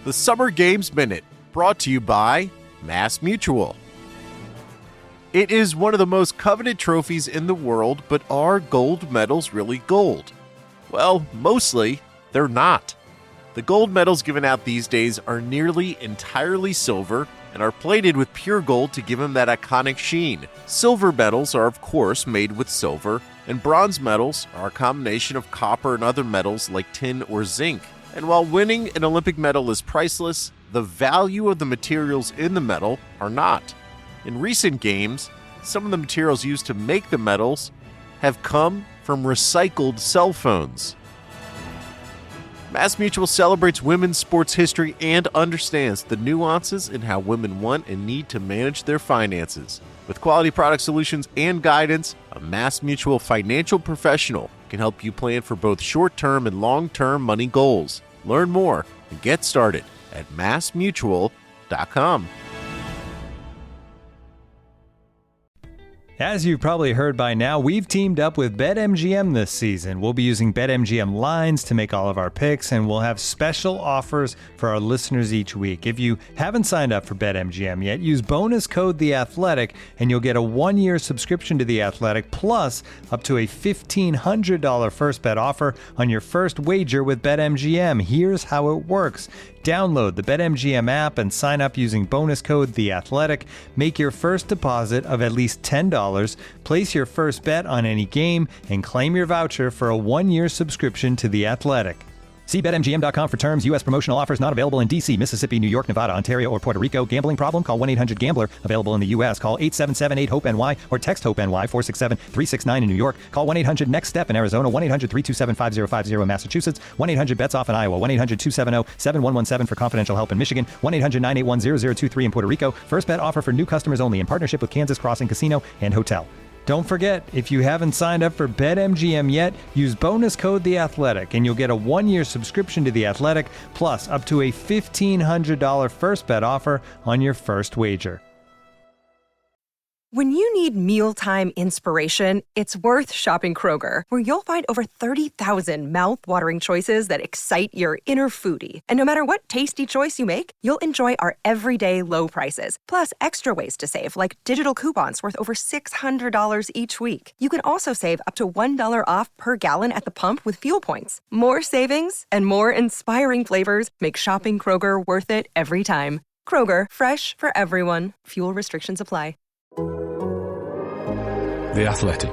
The Summer Games Minute, brought to you by Mass Mutual. It is one of the most coveted trophies in the world, but are gold medals really gold? Well, mostly, they're not. The gold medals given out these days are nearly entirely silver and are plated with pure gold to give them that iconic sheen. Silver medals are, of course, made with silver, and bronze medals are a combination of copper and other metals like tin or zinc. And while winning an Olympic medal is priceless, the value of the materials in the medal are not. In recent games, some of the materials used to make the medals have come from recycled cell phones. Mass Mutual celebrates women's sports history and understands the nuances in how women want and need to manage their finances. With quality product solutions and guidance, a Mass Mutual financial professional can help you plan for both short-term and long-term money goals. Learn more and get started at massmutual.com. As you've probably heard by now, we've teamed up with BetMGM this season. We'll be using BetMGM lines to make all of our picks, and we'll have special offers for our listeners each week. If you haven't signed up for BetMGM yet, use bonus code The Athletic, and you'll get a 1-year subscription to The Athletic, plus up to a $1,500 first bet offer on your first wager with BetMGM. Here's how it works. Download the BetMGM app and sign up using bonus code The Athletic. Make your first deposit of at least $10. Place your first bet on any game and claim your voucher for a 1-year subscription to The Athletic. See BetMGM.com for terms. U.S. promotional offers not available in D.C., Mississippi, New York, Nevada, Ontario, or Puerto Rico. Gambling problem? Call 1-800-GAMBLER. Available in the U.S. Call 877-8-HOPE-NY or text HOPE-NY 467-369 in New York. Call 1-800-NEXT-STEP in Arizona. 1-800-327-5050 in Massachusetts. 1-800-BETS-OFF in Iowa. 1-800-270-7117 for confidential help in Michigan. 1-800-981-0023 in Puerto Rico. First bet offer for new customers only in partnership with Kansas Crossing Casino and Hotel. Don't forget, if you haven't signed up for BetMGM yet, use bonus code The Athletic, and you'll get a 1-year subscription to The Athletic, plus up to a $1,500 first bet offer on your first wager. When you need mealtime inspiration, it's worth shopping Kroger, where you'll find over 30,000 mouth-watering choices that excite your inner foodie. And no matter what tasty choice you make, you'll enjoy our everyday low prices, plus extra ways to save, like digital coupons worth over $600 each week. You can also save up to $1 off per gallon at the pump with fuel points. More savings and more inspiring flavors make shopping Kroger worth it every time. Kroger, fresh for everyone. Fuel restrictions apply. The Athletic.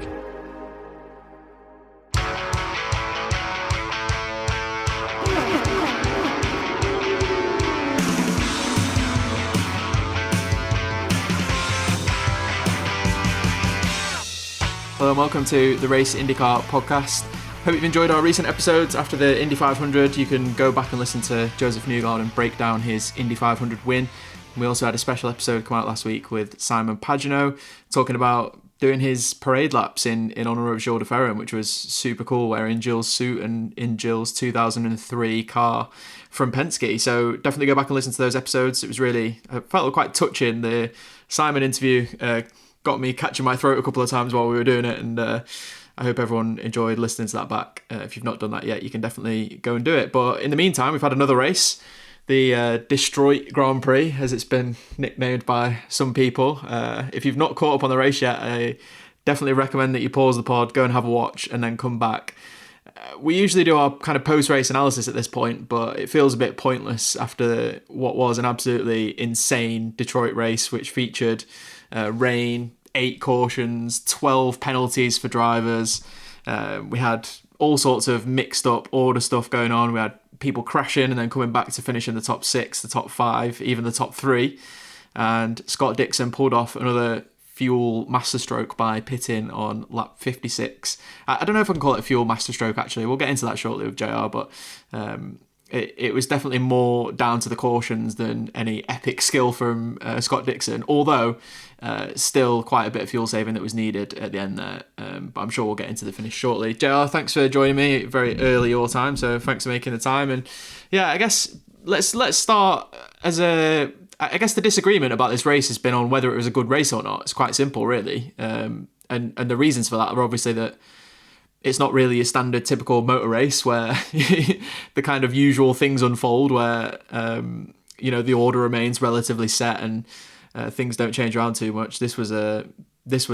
Hello and welcome to the Race IndyCar Podcast. Hope you've enjoyed our recent episodes. After the Indy 500, you can go back and listen to Joseph Newgarden and break down his Indy 500 win. We also had a special episode come out last week with Simon Pagenaud talking about doing his parade laps in honour of Jules de Ferran, which was super cool, wearing Jill's suit and in Jill's 2003 car from Penske. So definitely go back and listen to those episodes. It was really, I felt quite touching. The Simon interview got me catching my throat a couple of times while we were doing it, and I hope everyone enjoyed listening to that back. If you've not done that yet, you can definitely go and do it. But in the meantime, we've had another race. The Detroit Grand Prix, as it's been nicknamed by some people. If you've not caught up on the race yet, I definitely recommend that you pause the pod, go and have a watch, and then come back. We usually do our kind of post-race analysis at this point, but it feels a bit pointless after what was an absolutely insane Detroit race, which featured rain, 8 cautions, 12 penalties for drivers. We had all sorts of mixed up order stuff going on. We had people crashing and then coming back to finish in the top 6, the top 5, even the top 3. And Scott Dixon pulled off another fuel masterstroke by pitting on lap 56. I don't know if I can call it a fuel masterstroke, actually. We'll get into that shortly with JR, but it was definitely more down to the cautions than any epic skill from Scott Dixon, although still quite a bit of fuel saving that was needed at the end there. But I'm sure we'll get into the finish shortly. JR, thanks for joining me very early your time, so thanks for making the time. And yeah, I guess let's start I guess the disagreement about this race has been on whether it was a good race or not. It's quite simple, really. And the reasons for that are obviously that it's not really a standard typical motor race where the kind of usual things unfold where the order remains relatively set and things don't change around too much. This was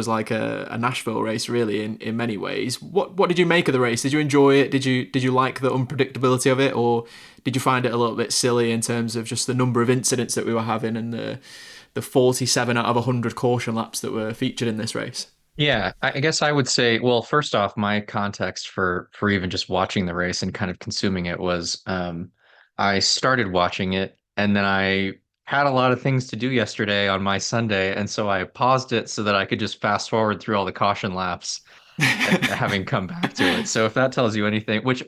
like a Nashville race, really, in many ways. What did you make of the race? Did you enjoy it? Did you like the unpredictability of it, or did you find it a little bit silly in terms of just the number of incidents that we were having and the 47 out of 100 caution laps that were featured in this race? Yeah, I guess I would say, well, first off, my context for even just watching the race and kind of consuming it was I started watching it and then I had a lot of things to do yesterday on my Sunday, and so I paused it so that I could just fast forward through all the caution laps, having come back to it. So if that tells you anything, which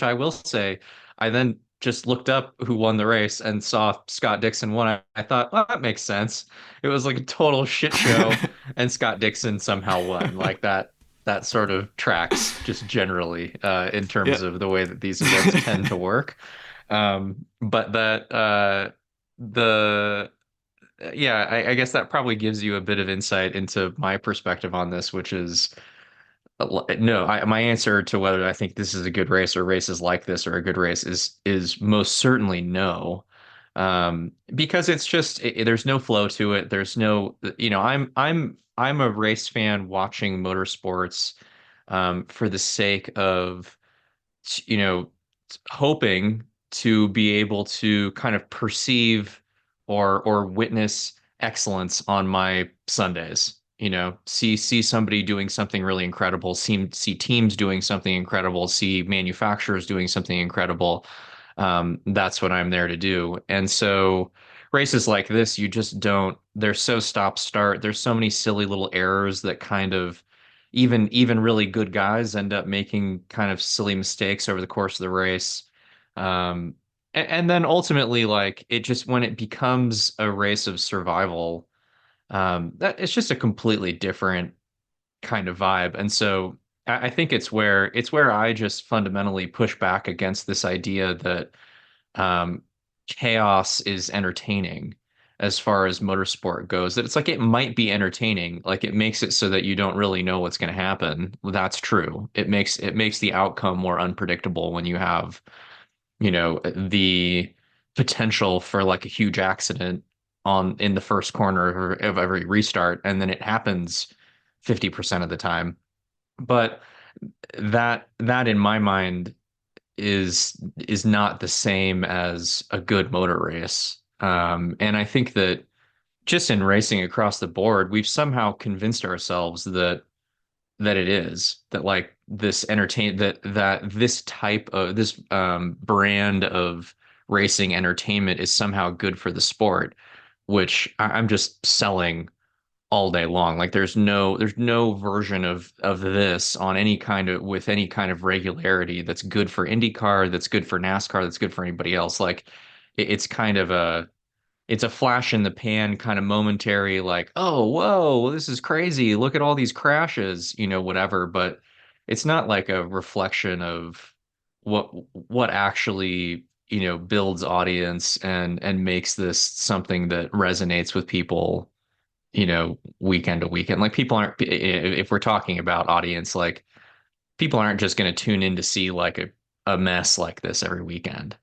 I will say, I then just looked up who won the race and saw Scott Dixon won. I thought, well, that makes sense. It was like a total shit show, and Scott Dixon somehow won. Like that sort of tracks just generally in terms of the way that these events tend to work. But that I guess that probably gives you a bit of insight into my perspective on this, which is no. My answer to whether I think this is a good race or races like this are a good race is most certainly no, because it's just there's no flow to it. There's no, I'm a race fan watching motorsports for the sake of hoping to be able to kind of perceive or witness excellence on my Sundays. See somebody doing something really incredible, see teams doing something incredible, see manufacturers doing something incredible. That's what I'm there to do. And so races like this, you just don't, they're so stop start. There's so many silly little errors that kind of even really good guys end up making kind of silly mistakes over the course of the race. And then ultimately, like, it just, when it becomes a race of survival, that it's just a completely different kind of vibe. And so I think it's where I just fundamentally push back against this idea that chaos is entertaining as far as motorsport goes. That it's like, it might be entertaining, like it makes it so that you don't really know what's going to happen. Well, that's true. It makes the outcome more unpredictable when you have the potential for like a huge accident in the first corner of every restart, and then it happens 50% of the time. But that in my mind is not the same as a good motor race. And I think that just in racing across the board, we've somehow convinced ourselves that it is, that like this that this type of this brand of racing entertainment is somehow good for the sport, which I'm just selling all day long. Like there's no version of this on with any kind of regularity that's good for IndyCar, that's good for NASCAR, that's good for anybody else. Like it's kind of it's a flash in the pan, kind of momentary, like, oh, whoa, this is crazy. Look at all these crashes, whatever. But it's not like a reflection of what actually, builds audience and makes this something that resonates with people, weekend to weekend. Like people aren't, if we're talking about audience, like people aren't just going to tune in to see like a mess like this every weekend.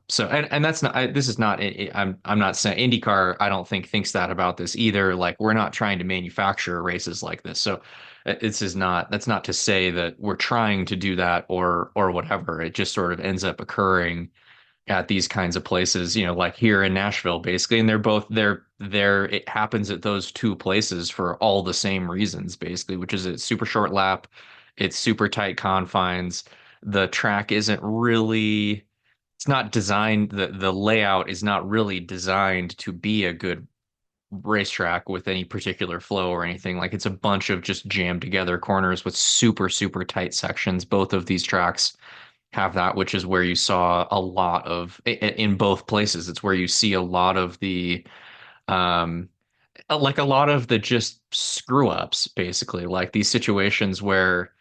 So and that's not, this is not, I'm not saying IndyCar, I don't think thinks that about this either. Like we're not trying to manufacture races like this. So that's not to say that we're trying to do that or whatever. It just sort of ends up occurring at these kinds of places, like here in Nashville, basically. And they're both there. It happens at those two places for all the same reasons, basically, which is it's super short lap. It's super tight confines. The track isn't really, it's not designed, the layout is not really designed to be a good racetrack with any particular flow or anything. Like it's a bunch of just jammed together corners with super, super tight sections. Both of these tracks have that, which is where you saw a lot of, in both places, it's where you see a lot of the, like a lot of the just screw ups, basically, like these situations where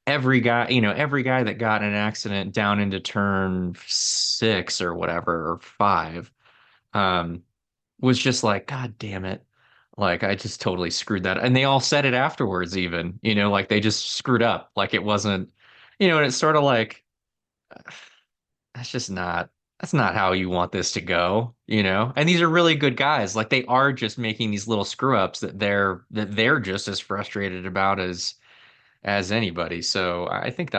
every guy that got in an accident down into turn 6 or whatever, or 5, was just like, God damn it. Like, I just totally screwed that. And they all said it afterwards, even, like they just screwed up. Like it wasn't And it's sort of like, that's just not, that's not how you want this to go. And these are really good guys. Like they are just making these little screw ups that they're just as frustrated about as anybody. So I think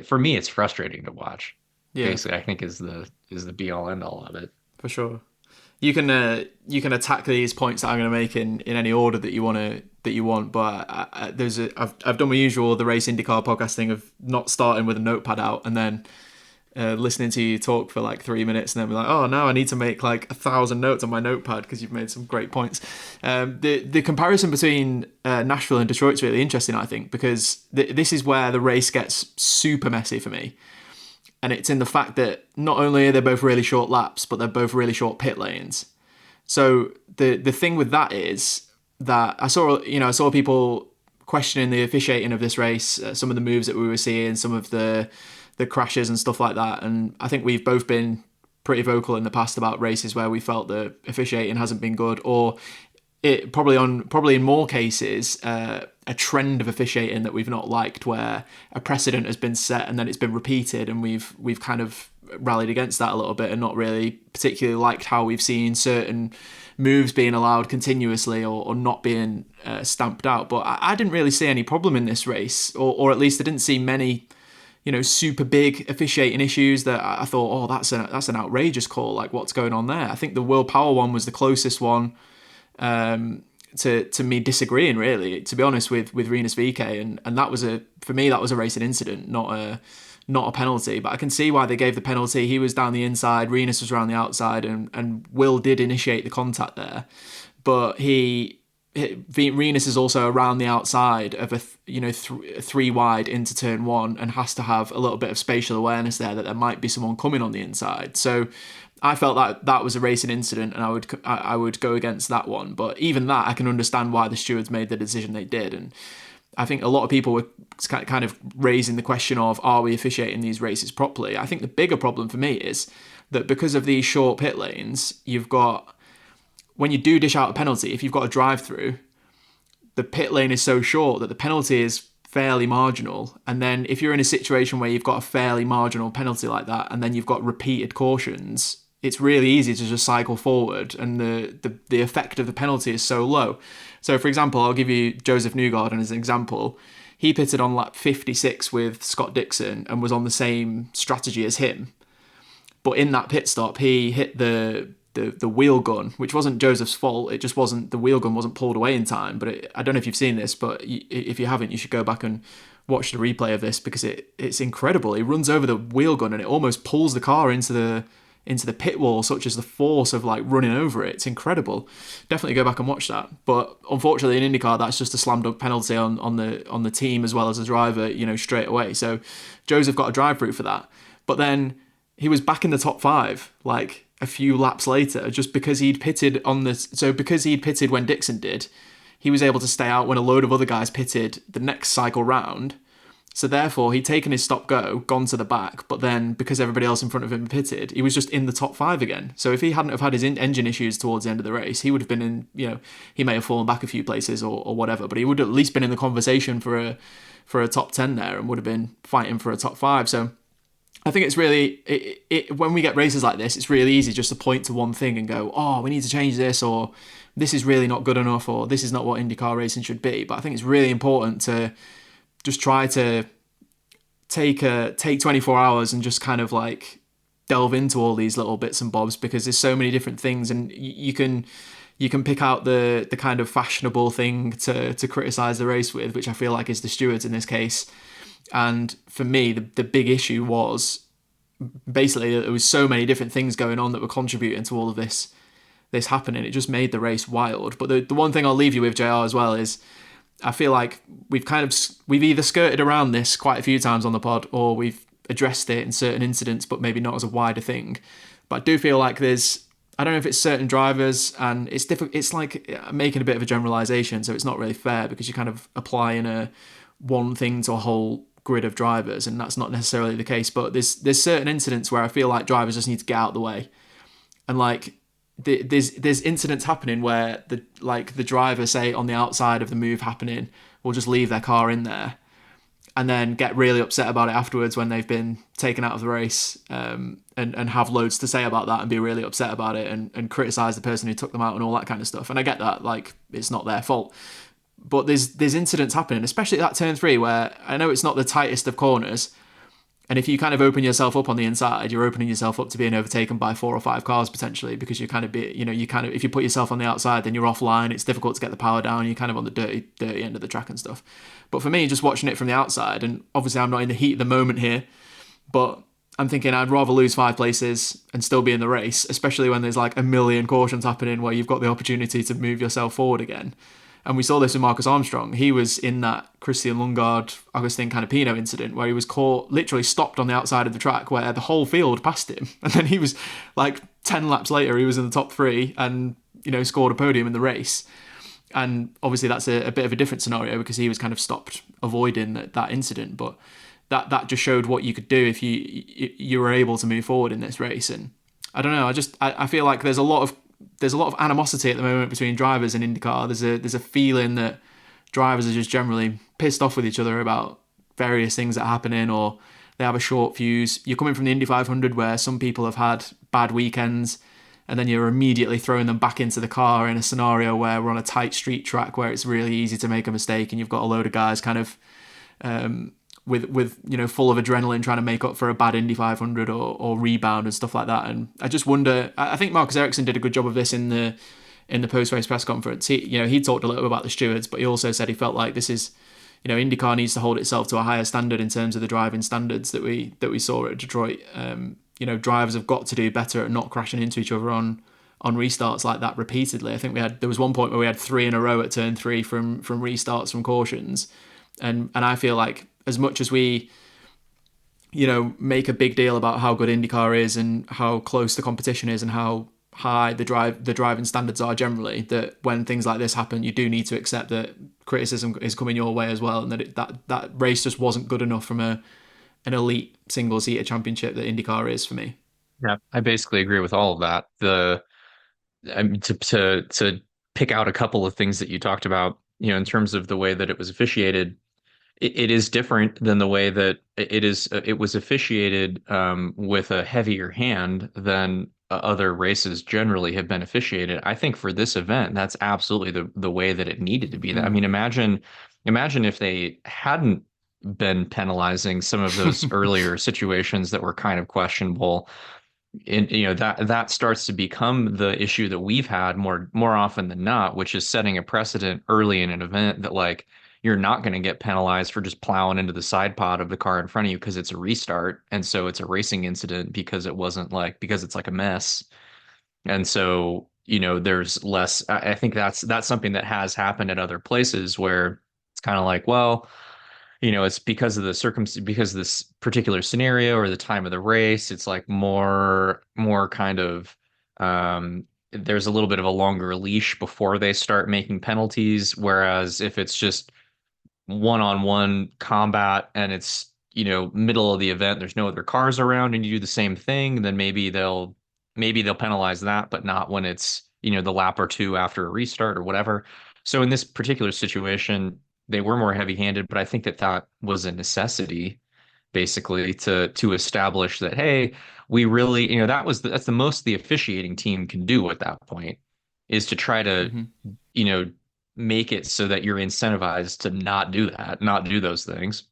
for me, it's frustrating to watch. Yeah, Basically, I think is the be all end all of it. for sure. You can attack these points that I'm going to make in any order that you want. But I've done my usual the Race IndyCar podcast thing of not starting with a notepad out and then listening to you talk for like 3 minutes and then be like, oh, now I need to make like 1,000 notes on my notepad because you've made some great points. The comparison between Nashville and Detroit's really interesting, I think, because this is where the race gets super messy for me. And it's in the fact that not only are they both really short laps, but they're both really short pit lanes. So the thing with that is that I saw people questioning the officiating of this race, some of the moves that we were seeing, some of the crashes and stuff like that. And I think we've both been pretty vocal in the past about races where we felt the officiating hasn't been good, or it probably in more cases a trend of officiating that we've not liked, where a precedent has been set and then it's been repeated, and we've kind of rallied against that a little bit and not really particularly liked how we've seen certain moves being allowed continuously or not being stamped out. But I didn't really see any problem in this race, or at least I didn't see many super big officiating issues that I thought, oh, that's an outrageous call, like what's going on there. I think the World Power one was the closest one to me disagreeing, really, to be honest, with Rinus VeeKay, and that was for me that was a racing incident, not a penalty. But I can see why they gave the penalty. He was down the inside, Rinus was around the outside, and Will did initiate the contact there, but Rinus is also around the outside of a three wide into turn one and has to have a little bit of spatial awareness there that there might be someone coming on the inside. So I felt that was a racing incident, and I would go against that one. But even that, I can understand why the stewards made the decision they did. And I think a lot of people were kind of raising the question of, are we officiating these races properly? I think the bigger problem for me is that because of these short pit lanes, when you do dish out a penalty, if you've got a drive-through, the pit lane is so short that the penalty is fairly marginal. And then if you're in a situation where you've got a fairly marginal penalty like that, and then you've got repeated cautions, it's really easy to just cycle forward, and the effect of the penalty is so low. So, for example, I'll give you Joseph Newgarden as an example. He pitted on lap 56 with Scott Dixon and was on the same strategy as him. But in that pit stop, he hit the wheel gun, which wasn't Joseph's fault. It just wasn't, the wheel gun wasn't pulled away in time. But I don't know if you've seen this, but if you haven't, you should go back and watch the replay of this, because it's incredible. He runs over the wheel gun and it almost pulls the car into the pit wall, such as the force of like running over it. It's incredible. Definitely go back and watch that. But unfortunately in IndyCar, that's just a slam dunk penalty on the team as well as the driver, straight away. So Joseph got a drive through for that. But then he was back in the top 5 like a few laps later, just because he'd pitted because he'd pitted when Dixon did, he was able to stay out when a load of other guys pitted the next cycle round. So therefore, he'd taken his stop-go, gone to the back, but then because everybody else in front of him pitted, he was just in the top 5 again. So if he hadn't have had his engine issues towards the end of the race, he would have been in, he may have fallen back a few places or whatever, but he would have at least been in the conversation for a top 10 there and would have been fighting for a top 5. So I think it's really, when we get races like this, it's really easy just to point to one thing and go, oh, we need to change this, or this is really not good enough, or this is not what IndyCar racing should be. But I think it's really important to just try to take 24 hours and just kind of like delve into all these little bits and bobs, because there's so many different things, and you can pick out the kind of fashionable thing to criticize the race with, which I feel like is the stewards in this case. And for me, the big issue was basically there was so many different things going on that were contributing to all of this happening. It just made the race wild. But the one thing I'll leave you with, JR, as well, is I feel like we've either skirted around this quite a few times on the pod, or we've addressed it in certain incidents, but maybe not as a wider thing. But I do feel like I don't know if it's certain drivers, and it's difficult. It's like making a bit of a generalization, so it's not really fair, because you're kind of applying one thing to a whole grid of drivers, and that's not necessarily the case. But there's certain incidents where I feel like drivers just need to get out of the way, and like there's incidents happening where the driver, say on the outside of the move happening, will just leave their car in there, and then get really upset about it afterwards when they've been taken out of the race, and have loads to say about that and be really upset about it and criticize the person who took them out and all that kind of stuff. And I get that, like, it's not their fault. But there's incidents happening, especially at that turn 3, where I know it's not the tightest of corners, and if you kind of open yourself up on the inside, you're opening yourself up to being overtaken by 4 or 5 cars potentially, because you kind of if you put yourself on the outside, then you're offline. It's difficult to get the power down. You're kind of on the dirty end of the track and stuff. But for me, just watching it from the outside, and obviously I'm not in the heat of the moment here, but I'm thinking I'd rather lose 5 places and still be in the race, especially when there's like a million cautions happening where you've got the opportunity to move yourself forward again. And we saw this with Marcus Armstrong. He was in that Christian Lundgaard, Agustin Canpino incident where he was caught, literally stopped on the outside of the track where the whole field passed him. And then he was like 10 laps later, he was in the top 3 and, scored a podium in the race. And obviously that's a bit of a different scenario because he was kind of stopped avoiding that incident. But that just showed what you could do if you were able to move forward in this race. And I don't know, I feel like there's a lot of animosity at the moment between drivers in IndyCar. There's a feeling that drivers are just generally pissed off with each other about various things that are happening, or they have a short fuse. You're coming from the Indy 500 where some people have had bad weekends, and then you're immediately throwing them back into the car in a scenario where we're on a tight street track where it's really easy to make a mistake, and you've got a load of guys kind of with full of adrenaline trying to make up for a bad Indy 500 or rebound and stuff like that. And I just wonder, I think Marcus Ericsson did a good job of this in the post-race press conference. He talked a little bit about the stewards, but he also said he felt like this is, IndyCar needs to hold itself to a higher standard in terms of the driving standards that we saw at Detroit. Drivers have got to do better at not crashing into each other on restarts like that repeatedly. I think there was one point where we had 3 in a row at turn 3 from restarts from cautions. And I feel like as much as we, make a big deal about how good IndyCar is and how close the competition is and how high the driving standards are generally, that when things like this happen, you do need to accept that criticism is coming your way as well, and that race just wasn't good enough from an elite single-seater championship that IndyCar is for me. Yeah, I basically agree with all of that. To pick out a couple of things that you talked about, in terms of the way that it was officiated. It is different than the way that it was officiated with a heavier hand than other races generally have been officiated. I think for this event, that's absolutely the way that it needed to be. I mean, imagine if they hadn't been penalizing some of those earlier situations that were kind of questionable. And that starts to become the issue that we've had more often than not, which is setting a precedent early in an event that, like, you're not going to get penalized for just plowing into the side pod of the car in front of you because it's a restart. And so it's a racing incident because it's like a mess. And so, there's less, I think that's something that has happened at other places where it's kind of like, well, it's because of because of this particular scenario or the time of the race, it's like more kind of, there's a little bit of a longer leash before they start making penalties. Whereas if it's just one-on-one combat and it's, middle of the event, there's no other cars around and you do the same thing, then maybe they'll penalize that, but not when it's, the lap or 2 after a restart or whatever. So in this particular situation, they were more heavy-handed, but I think that was a necessity, basically, to establish that, hey, we really, that's the most the officiating team can do at that point, is to try to, make it so that you're incentivized to not do those things.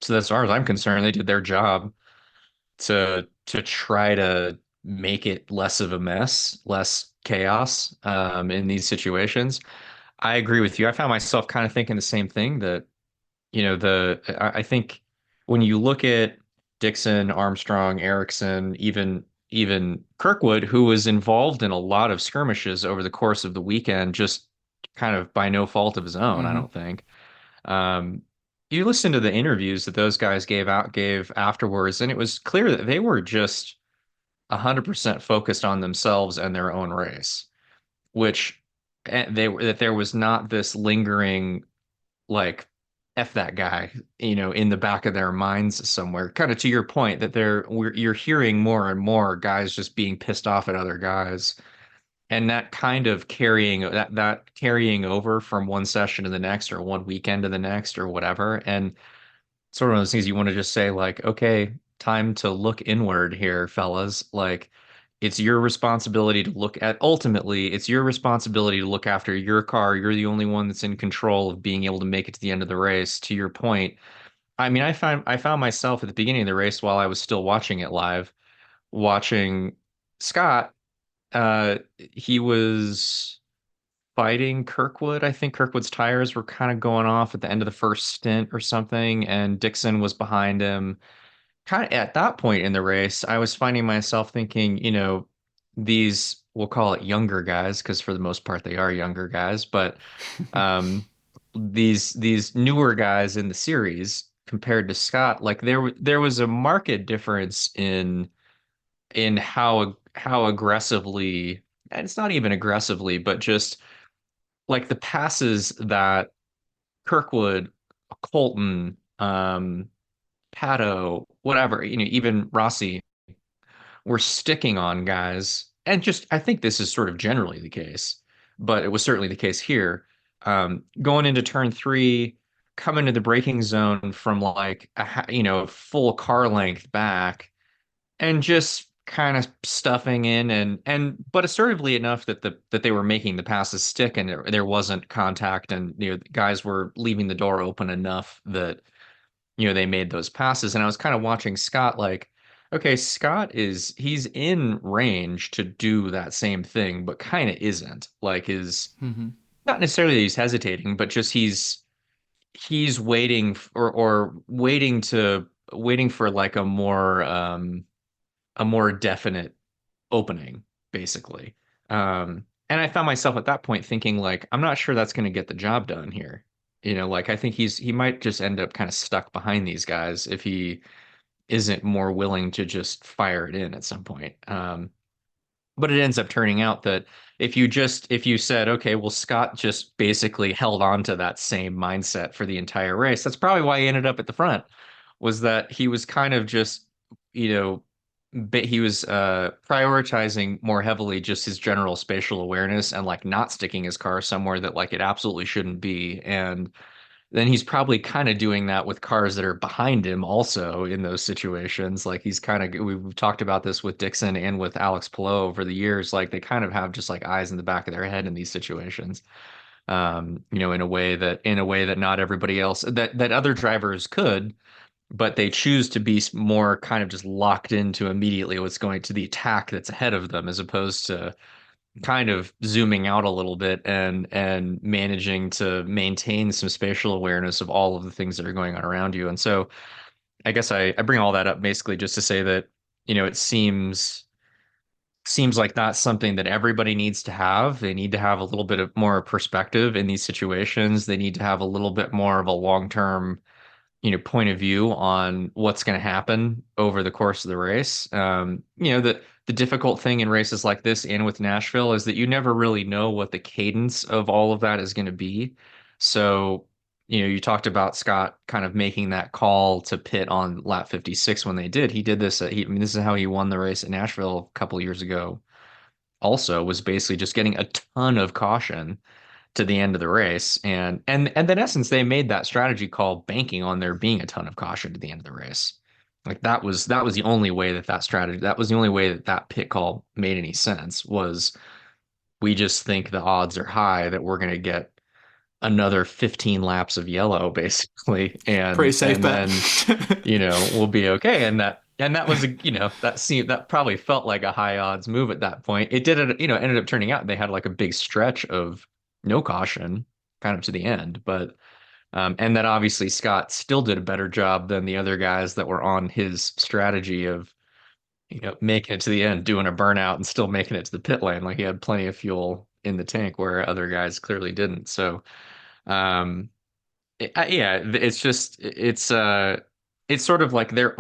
So as far as I'm concerned, they did their job to try to make it less of a mess, less chaos in these situations. I agree with you. I found myself kind of thinking the same thing, that, I think when you look at Dixon, Armstrong, Ericsson, even Kirkwood, who was involved in a lot of skirmishes over the course of the weekend, just kind of by no fault of his own, I don't think. You listen to the interviews that those guys gave afterwards, and it was clear that they were just 100% focused on themselves and their own race, that there was not this lingering, like, F that guy, in the back of their minds somewhere. Kind of to your point, that you're hearing more and more guys just being pissed off at other guys. And that kind of carrying over from one session to the next, or one weekend to the next, or whatever. And sort of one of those things you want to just say like, okay, time to look inward here, fellas. Like it's your responsibility to look at ultimately, it's your responsibility to look after your car. You're the only one that's in control of being able to make it to the end of the race. To your point, I mean, I found myself at the beginning of the race while I was still watching it live, watching Scott. He was fighting Kirkwood. I think Kirkwood's tires were kind of going off at the end of the first stint or something, and Dixon was behind him. Kind of at that point in the race, I was finding myself thinking, these, we'll call it younger guys, because for the most part they are younger guys, but um, these newer guys in the series compared to Scott, like there was a marked difference in how aggressively, and it's not even aggressively, but just like the passes that Kirkwood, Colton, Pato, whatever, even Rossi were sticking on guys. And just, I think this is sort of generally the case, but it was certainly the case here. Going into turn three, coming to the braking zone from like full car length back, and just kind of stuffing in but assertively enough that they were making the passes stick, and there wasn't contact, and the guys were leaving the door open enough that they made those passes. And I was kind of watching Scott like, okay, he's in range to do that same thing, but kind of isn't. Like not necessarily that he's hesitating, but just he's waiting or waiting for like a more definite opening, basically. And I found myself at that point thinking like, I'm not sure that's going to get the job done here. Like I think he might just end up kind of stuck behind these guys if he isn't more willing to just fire it in at some point. But it ends up turning out that if you said, okay, well, Scott just basically held on to that same mindset for the entire race. That's probably why he ended up at the front, was that he was kind of just, but he was prioritizing more heavily just his general spatial awareness and like not sticking his car somewhere that like it absolutely shouldn't be. And then he's probably kind of doing that with cars that are behind him also in those situations. Like he's kind of, we've talked about this with Dixon and with Alex Palou over the years. Like they kind of have just like eyes in the back of their head in these situations. In a way that not everybody else, that other drivers could, but they choose to be more kind of just locked into immediately what's going to the attack that's ahead of them, as opposed to kind of zooming out a little bit and managing to maintain some spatial awareness of all of the things that are going on around you. And so I guess I bring all that up basically just to say that, it seems like that's something that everybody needs to have. They need to have a little bit of more perspective in these situations. They need to have a little bit more of a long-term point of view on what's going to happen over the course of the race. The difficult thing in races like this and with Nashville is that you never really know what the cadence of all of that is going to be. So, you talked about Scott kind of making that call to pit on lap 56 when they did. He did this. This is how he won the race at Nashville a couple of years ago. Also, was basically just getting a ton of caution to the end of the race, and then in essence they made that strategy call banking on there being a ton of caution to the end of the race. Like that was the only way that was the only way that pit call made any sense, was we just think the odds are high that we're going to get another 15 laps of yellow basically, and pretty safe bet. Then we'll be okay. And that was that probably felt like a high odds move at that point. It did ended up turning out they had like a big stretch of no caution kind of to the end, but and then obviously Scott still did a better job than the other guys that were on his strategy of making it to the end, doing a burnout and still making it to the pit lane. Like he had plenty of fuel in the tank where other guys clearly didn't. So it's sort of like there's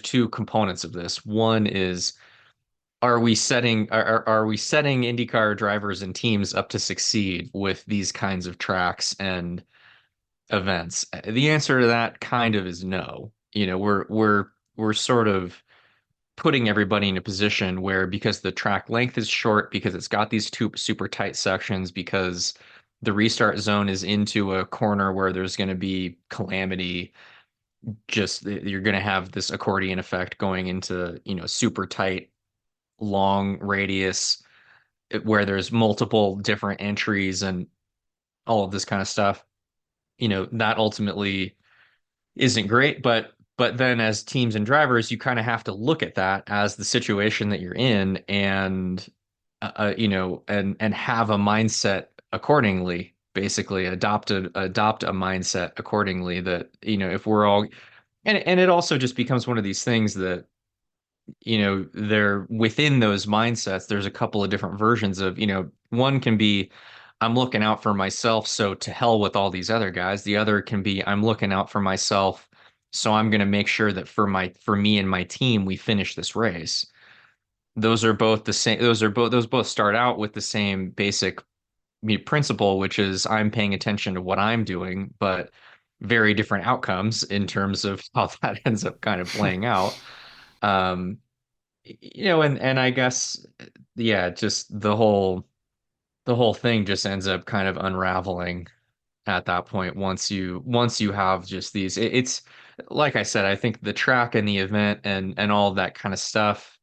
two components of this. One is, are we setting IndyCar drivers and teams up to succeed with these kinds of tracks and events? The answer to that kind of is no. We're sort of putting everybody in a position where, because the track length is short, because it's got these two super tight sections, because the restart zone is into a corner where there's going to be calamity, just you're going to have this accordion effect going into, super tight, long radius where there's multiple different entries and all of this kind of stuff. That ultimately isn't great, but then as teams and drivers, you kind of have to look at that as the situation that you're in and and have a mindset accordingly, basically adopt a mindset accordingly that, if we're all, and it also just becomes one of these things that, they're within those mindsets. There's a couple of different versions of, one can be, I'm looking out for myself, so to hell with all these other guys. The other can be, I'm looking out for myself, so I'm going to make sure that for me and my team, we finish this race. Those are both the same. Those both start out with the same basic principle, which is I'm paying attention to what I'm doing, but very different outcomes in terms of how that ends up kind of playing out. And I guess, yeah, just the whole thing just ends up kind of unraveling at that point. Once you have just these, it's like I said, I think the track and the event and all of that kind of stuff,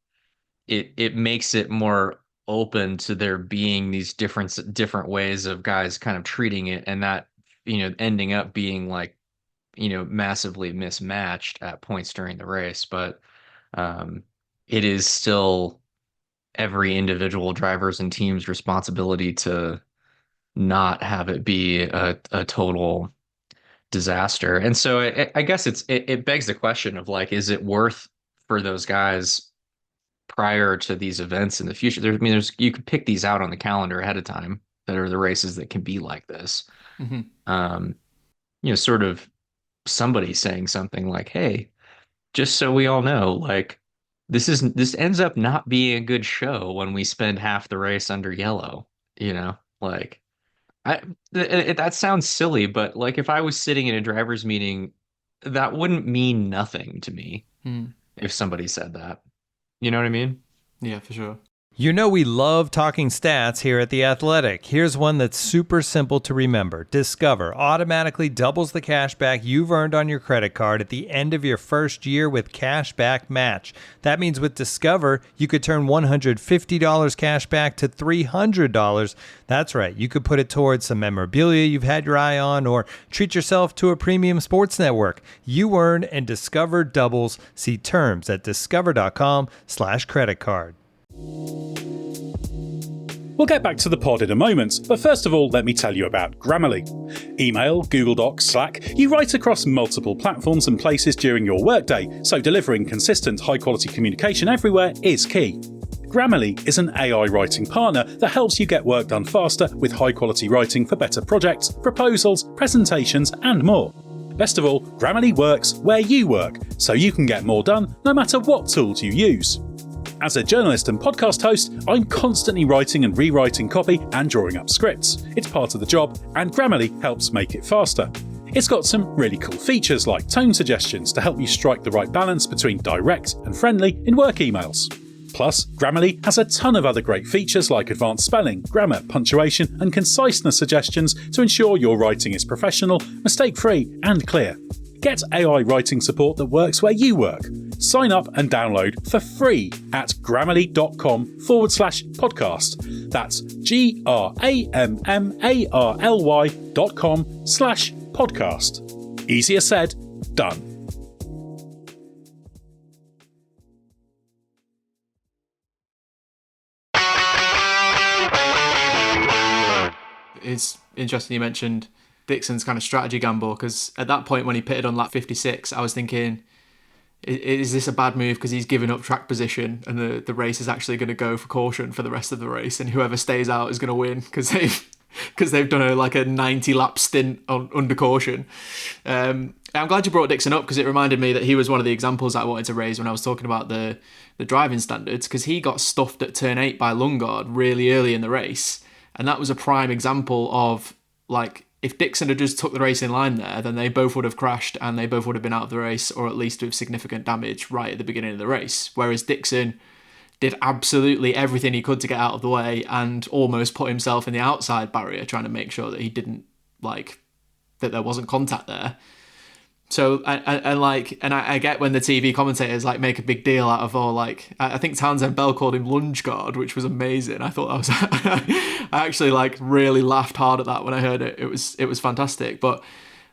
it makes it more open to there being these different ways of guys kind of treating it, and that, ending up being like, massively mismatched at points during the race. But it is still every individual driver's and team's responsibility to not have it be a total disaster. And so I guess it begs the question of like, is it worth for those guys prior to these events in the future? You could pick these out on the calendar ahead of time that are the races that can be like this. Mm-hmm. Sort of somebody saying something like, hey, just so we all know, like, this ends up not being a good show when we spend half the race under yellow, like that sounds silly, but like if I was sitting in a driver's meeting, that wouldn't mean nothing to me if somebody said that. You know what I mean? Yeah, for sure. We love talking stats here at The Athletic. Here's one that's super simple to remember. Discover automatically doubles the cash back you've earned on your credit card at the end of your first year with cash back match. That means with Discover, you could turn $150 cash back to $300. That's right. You could put it towards some memorabilia you've had your eye on or treat yourself to a premium sports network. You earn and Discover doubles. See terms at discover.com/credit card. We'll get back to the pod in a moment, but first of all, let me tell you about Grammarly. Email, Google Docs, Slack, you write across multiple platforms and places during your workday, so delivering consistent, high-quality communication everywhere is key. Grammarly is an AI writing partner that helps you get work done faster with high-quality writing for better projects, proposals, presentations, and more. Best of all, Grammarly works where you work, so you can get more done no matter what tools you use. As a journalist and podcast host, I'm constantly writing and rewriting copy and drawing up scripts. It's part of the job, and Grammarly helps make it faster. It's got some really cool features like tone suggestions to help you strike the right balance between direct and friendly in work emails. Plus, Grammarly has a ton of other great features like advanced spelling, grammar, punctuation, and conciseness suggestions to ensure your writing is professional, mistake-free, and clear. Get AI writing support that works where you work. Sign up and download for free at grammarly.com/podcast. That's GRAMMARLY.com/podcast. Easier said, done. It's interesting you mentioned Dixon's kind of strategy gamble, because at that point when he pitted on lap 56, I was thinking, is this a bad move because he's given up track position and the race is actually going to go for caution for the rest of the race, and whoever stays out is going to win because they've done a 90 lap stint under caution. I'm glad you brought Dixon up because it reminded me that he was one of the examples that I wanted to raise when I was talking about the driving standards, because he got stuffed at turn 8 by Lundgaard really early in the race, and that was a prime example of, like, if Dixon had just took the race in line there, then they both would have crashed and they both would have been out of the race, or at least with significant damage right at the beginning of the race. Whereas Dixon did absolutely everything he could to get out of the way and almost put himself in the outside barrier, trying to make sure that he didn't, like, that there wasn't contact there. So I get when the TV commentators like make a big deal out of, oh, like, I think Townsend Bell called him lunge guard, which was amazing. I thought that was I actually like really laughed hard at that when I heard it. It was fantastic. But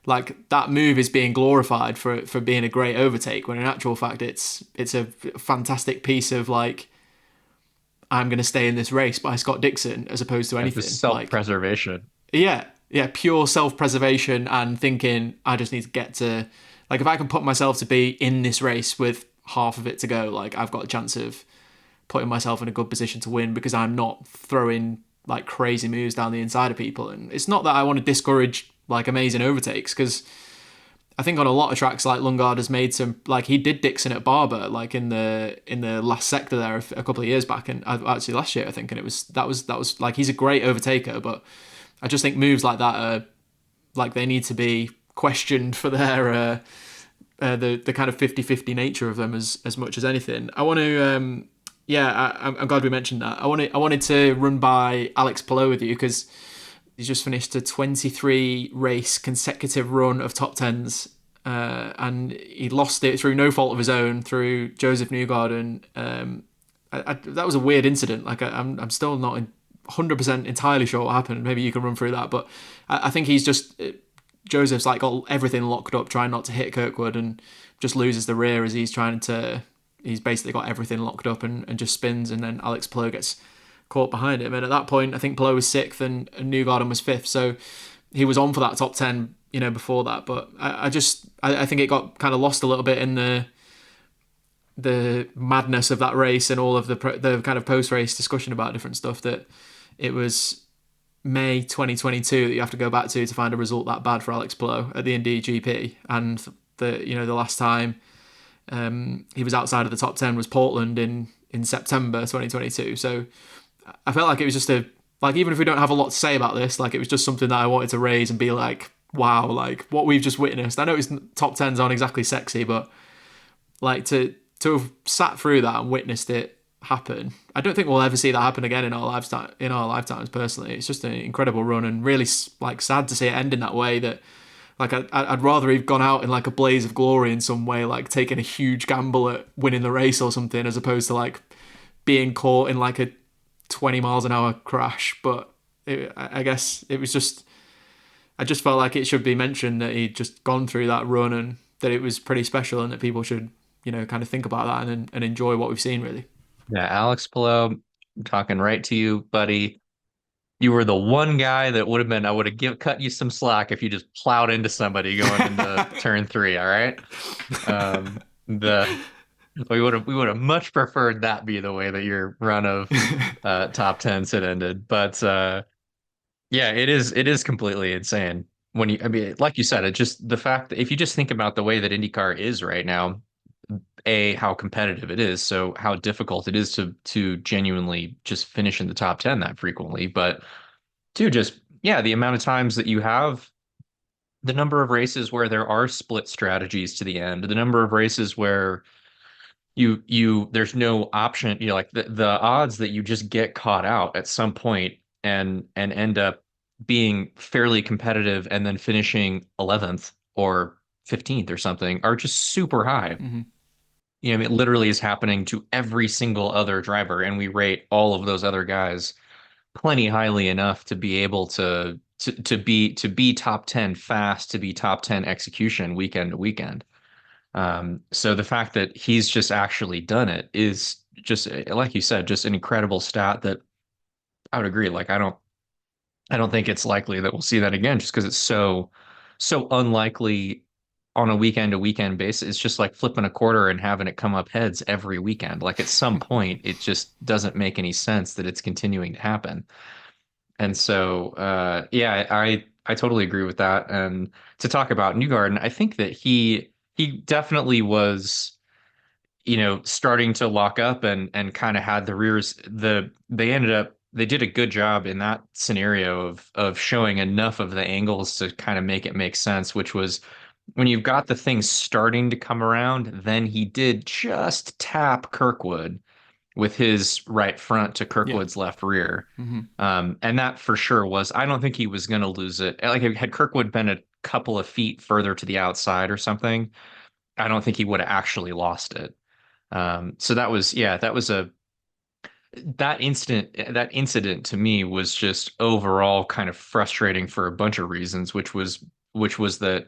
like that move is being glorified for being a great overtake, when in actual fact it's a fantastic piece of like, I'm going to stay in this race by Scott Dixon, as opposed to anything. Self-preservation. Yeah, pure self-preservation and thinking, I just need to get to, like, if I can put myself to be in this race with half of it to go, like, I've got a chance of putting myself in a good position to win, because I'm not throwing like crazy moves down the inside of people. And it's not that I want to discourage like amazing overtakes, because I think on a lot of tracks, like Lundgaard has made some, like he did Dixon at Barber, like in the last sector there a couple of years back, and actually last year I think, and that was like, he's a great overtaker, but I just think moves like that are like, they need to be questioned for their the kind of 50-50 nature of them as much as anything. I want to I'm glad we mentioned that. I wanted to run by Alex Palou with you, because he's just finished a 23 race consecutive run of top tens, and he lost it through no fault of his own, through Joseph Newgarden. That was a weird incident. Like I'm still not 100% entirely sure what happened. Maybe you can run through that, but I think he's just, Joseph's like got everything locked up, trying not to hit Kirkwood, and just loses the rear as he's basically got everything locked up and just spins, and then Alex Palou gets caught behind him. And at that point, I think Palou was 6th and Newgarden was 5th, so he was on for that top 10, before that. But I think it got kind of lost a little bit in the madness of that race and all of the kind of post-race discussion about different stuff, that it was May 2022 that you have to go back to find a result that bad for Alex Palou at the Indy GP. And the last time he was outside of the top 10 was Portland in September 2022. So I felt like it was just even if we don't have a lot to say about this, like it was just something that I wanted to raise and be like, wow, like what we've just witnessed. I know it's top 10s aren't exactly sexy, but like to have sat through that and witnessed it happen, I don't think we'll ever see that happen again in our lifetimes. Personally, it's just an incredible run, and really like sad to see it end in that way. That like I'd rather he've gone out in like a blaze of glory in some way, like taking a huge gamble at winning the race or something, as opposed to like being caught in like a 20 miles an hour crash. But I guess it was just, I just felt like it should be mentioned that he'd just gone through that run, and that it was pretty special, and that people should kind of think about that and enjoy what we've seen, really. Yeah, Alex Palou, I'm talking right to you, buddy. You were the one guy that would have been, I would have cut you some slack if you just plowed into somebody going into turn 3, all right? We would have much preferred that be the way that your run of top 10s had ended. But yeah, it is completely insane. Like you said, it just, the fact that if you just think about the way that IndyCar is right now, how competitive it is, so how difficult it is to genuinely just finish in the top 10 that frequently. But the amount of times that you have, the number of races where there are split strategies to the end, the number of races where there's no option, like the odds that you just get caught out at some point and end up being fairly competitive and then finishing 11th or 15th or something are just super high. Mm-hmm. It literally is happening to every single other driver, and we rate all of those other guys plenty highly enough to be able to be top 10 fast, to be top 10 execution weekend to weekend. So the fact that he's just actually done it is just, like you said, just an incredible stat that I would agree. Like I don't think it's likely that we'll see that again, just because it's so unlikely on a weekend to weekend basis. It's just like flipping a quarter and having it come up heads every weekend. Like at some point, it just doesn't make any sense that it's continuing to happen. And so, I totally agree with that. And to talk about Newgarden, I think that he definitely was, starting to lock up and kind of had the rears. They did a good job in that scenario of showing enough of the angles to kind of make it make sense, which was when you've got the thing starting to come around, then he did just tap Kirkwood with his right front to Kirkwood's left rear. And that for sure was, I don't think he was going to lose it. Like, had Kirkwood been a couple of feet further to the outside or something, I don't think he would have actually lost it. So that was that incident to me was just overall kind of frustrating for a bunch of reasons, which was that,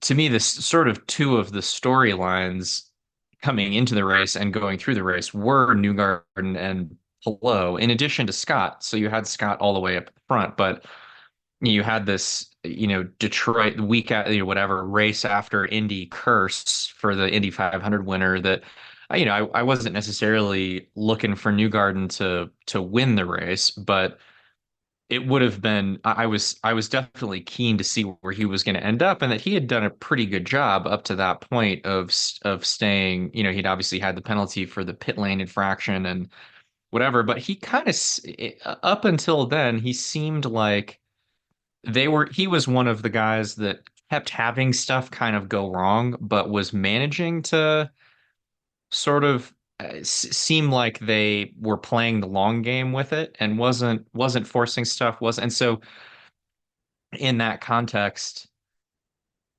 to me, this sort of two of the storylines coming into the race and going through the race were Newgarden and Palou, in addition to Scott. So you had Scott all the way up front, but you had this, Detroit week at, whatever race after Indy curse for the Indy 500 winner that, I wasn't necessarily looking for Newgarden to win the race, but it would have been, I was definitely keen to see where he was going to end up, and that he had done a pretty good job up to that point of staying. He'd obviously had the penalty for the pit lane infraction and whatever, but he kind of, up until then, he seemed like he was one of the guys that kept having stuff kind of go wrong, but was managing to sort of seem like they were playing the long game with it and wasn't forcing stuff, and so in that context,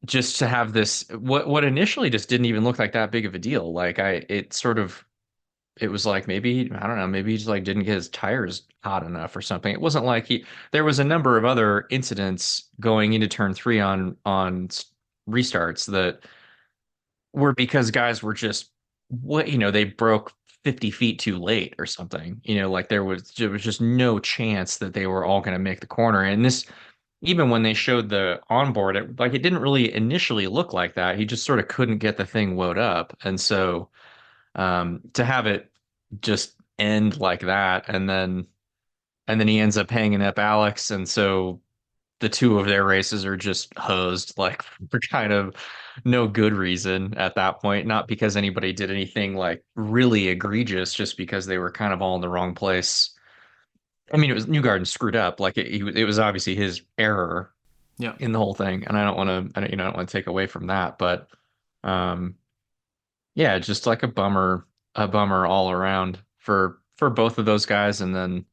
just to have this what initially just didn't even look like that big of a deal, like it was like, maybe, I don't know, maybe he just like didn't get his tires hot enough or something. It wasn't like there was a number of other incidents going into turn 3 on restarts that were because guys were just, they broke 50 feet too late or something, like there was just no chance that they were all going to make the corner. And this, even when they showed the onboard, it didn't really initially look like that. He just sort of couldn't get the thing wound up. And so to have it just end like that, and then he ends up hanging up Alex, and so the two of their races are just hosed, like, for kind of no good reason at that point, not because anybody did anything like really egregious, just because they were kind of all in the wrong place. I mean, it was Newgarden screwed up, like it was obviously his error in the whole thing, and I don't want to take away from that, but yeah, just like a bummer all around for both of those guys. And then,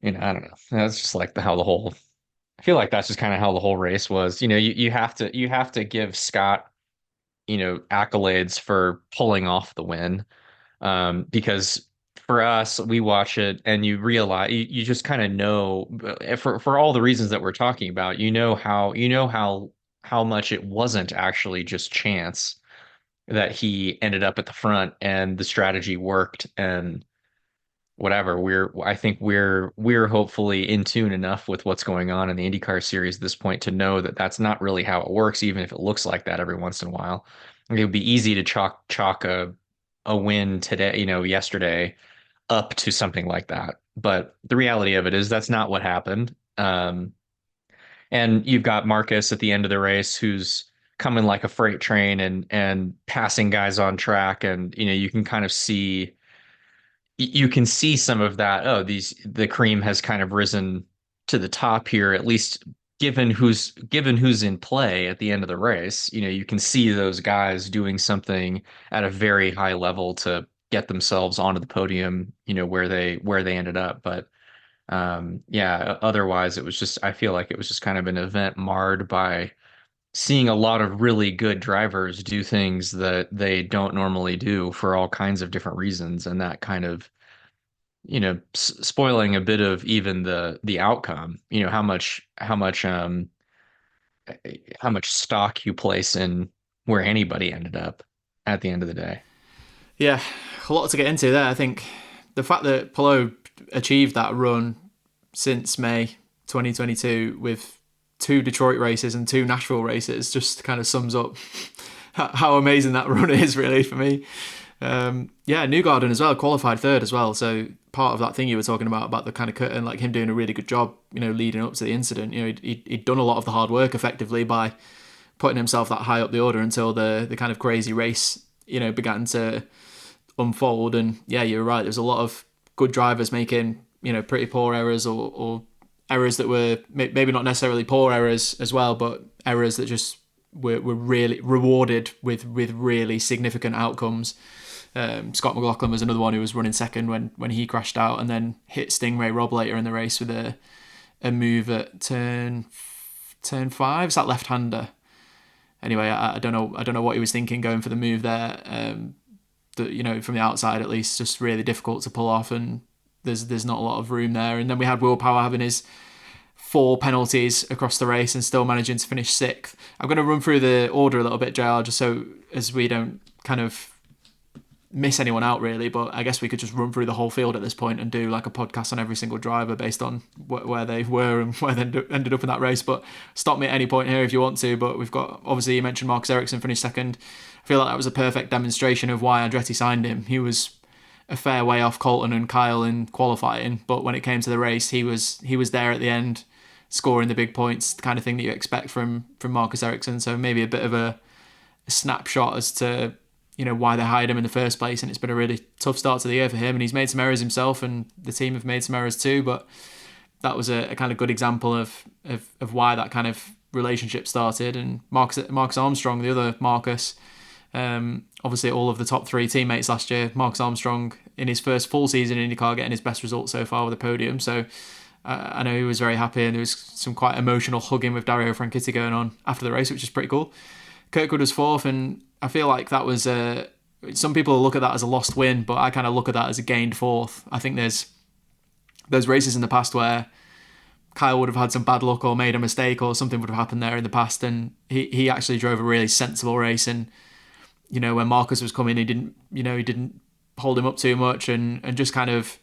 I don't know. That's just like I feel like that's just kind of how the whole race was. You have to give Scott, accolades for pulling off the win. Because for us, we watch it and you realize, you just kind of know, for all the reasons that we're talking about, how much it wasn't actually just chance that he ended up at the front and the strategy worked and whatever. I think we're hopefully in tune enough with what's going on in the IndyCar series at this point to know that that's not really how it works, even if it looks like that every once in a while. It would be easy to chalk a win today, yesterday, up to something like that. But the reality of it is that's not what happened. And you've got Marcus at the end of the race who's coming like a freight train and passing guys on track, and you can kind of see some of that. The cream has kind of risen to the top here, at least given who's in play at the end of the race. You can see those guys doing something at a very high level to get themselves onto the podium, where they ended up. But otherwise I feel like it was just kind of an event marred by seeing a lot of really good drivers do things that they don't normally do for all kinds of different reasons, and that kind of spoiling a bit of even the outcome. How much stock you place in where anybody ended up at the end of the day. Yeah, a lot to get into there. I think the fact that Palou achieved that run since May 2022 with 2 Detroit races and 2 Nashville races just kind of sums up how amazing that run is, really, for me. Newgarden as well qualified 3rd as well, so part of that thing you were talking about the kind of curtain, like him doing a really good job leading up to the incident. He'd done a lot of the hard work effectively by putting himself that high up the order until the kind of crazy race began to unfold. And yeah, you're right, there's a lot of good drivers making pretty poor errors or errors that were maybe not necessarily poor errors as well, but errors that just were really rewarded with really significant outcomes. Scott McLaughlin was another one who was running second when he crashed out, and then hit Stingray Rob later in the race with a move at turn 5. It's that left-hander. Anyway, I don't know what he was thinking going for the move there. From the outside at least, just really difficult to pull off, and there's not a lot of room there. And then we had Will Power having his 4 penalties across the race and still managing to finish 6th. I'm going to run through the order a little bit, JR, just so as we don't kind of miss anyone out really, but I guess we could just run through the whole field at this point and do like a podcast on every single driver based on where they were and where they ended up in that race. But stop me at any point here if you want to. But we've got, obviously you mentioned Marcus Ericsson finished second. I feel like that was a perfect demonstration of why Andretti signed him. He was a fair way off Colton and Kyle in qualifying, but when it came to the race, he was there at the end, scoring the big points, the kind of thing that you expect from Marcus Ericsson. So maybe a bit of a snapshot as to why they hired him in the first place, and it's been a really tough start to the year for him, and he's made some errors himself, and the team have made some errors too, but that was a kind of good example of why that kind of relationship started. And Marcus Armstrong, the other Marcus, obviously all of the top 3 teammates last year, Marcus Armstrong in his first full season in IndyCar getting his best result so far with a podium, so I know he was very happy, and there was some quite emotional hugging with Dario Franchitti going on after the race, which is pretty cool. Kirkwood was 4th, and I feel like that was some people look at that as a lost win, but I kind of look at that as a gained 4th. I think there's races in the past where Kyle would have had some bad luck or made a mistake or something would have happened there in the past, and he actually drove a really sensible race. And when Marcus was coming, he didn't hold him up too much and just kind of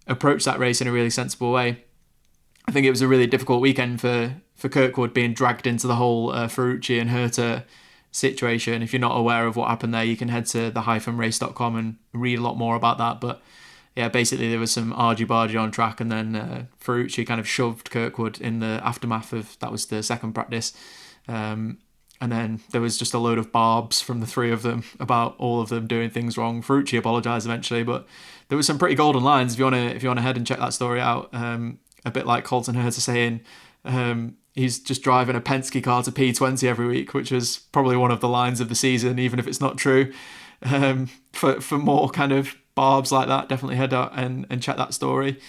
approach that race in a really sensible way. I think it was a really difficult weekend for Kirkwood, being dragged into the whole Ferrucci and Herta situation. If you're not aware of what happened there, you can head to the-race.com and read a lot more about that. But yeah, basically there was some argy-bargy on track, and then Ferrucci kind of shoved Kirkwood in the aftermath of, that was the second practice. And then there was just a load of barbs from the 3 of them about all of them doing things wrong. Ferrucci apologised eventually, but there was some pretty golden lines if you want to head and check that story out. A bit like Colton Herta saying he's just driving a Penske car to P20 every week, which was probably one of the lines of the season, even if it's not true. For more kind of barbs like that, definitely head out and check that story.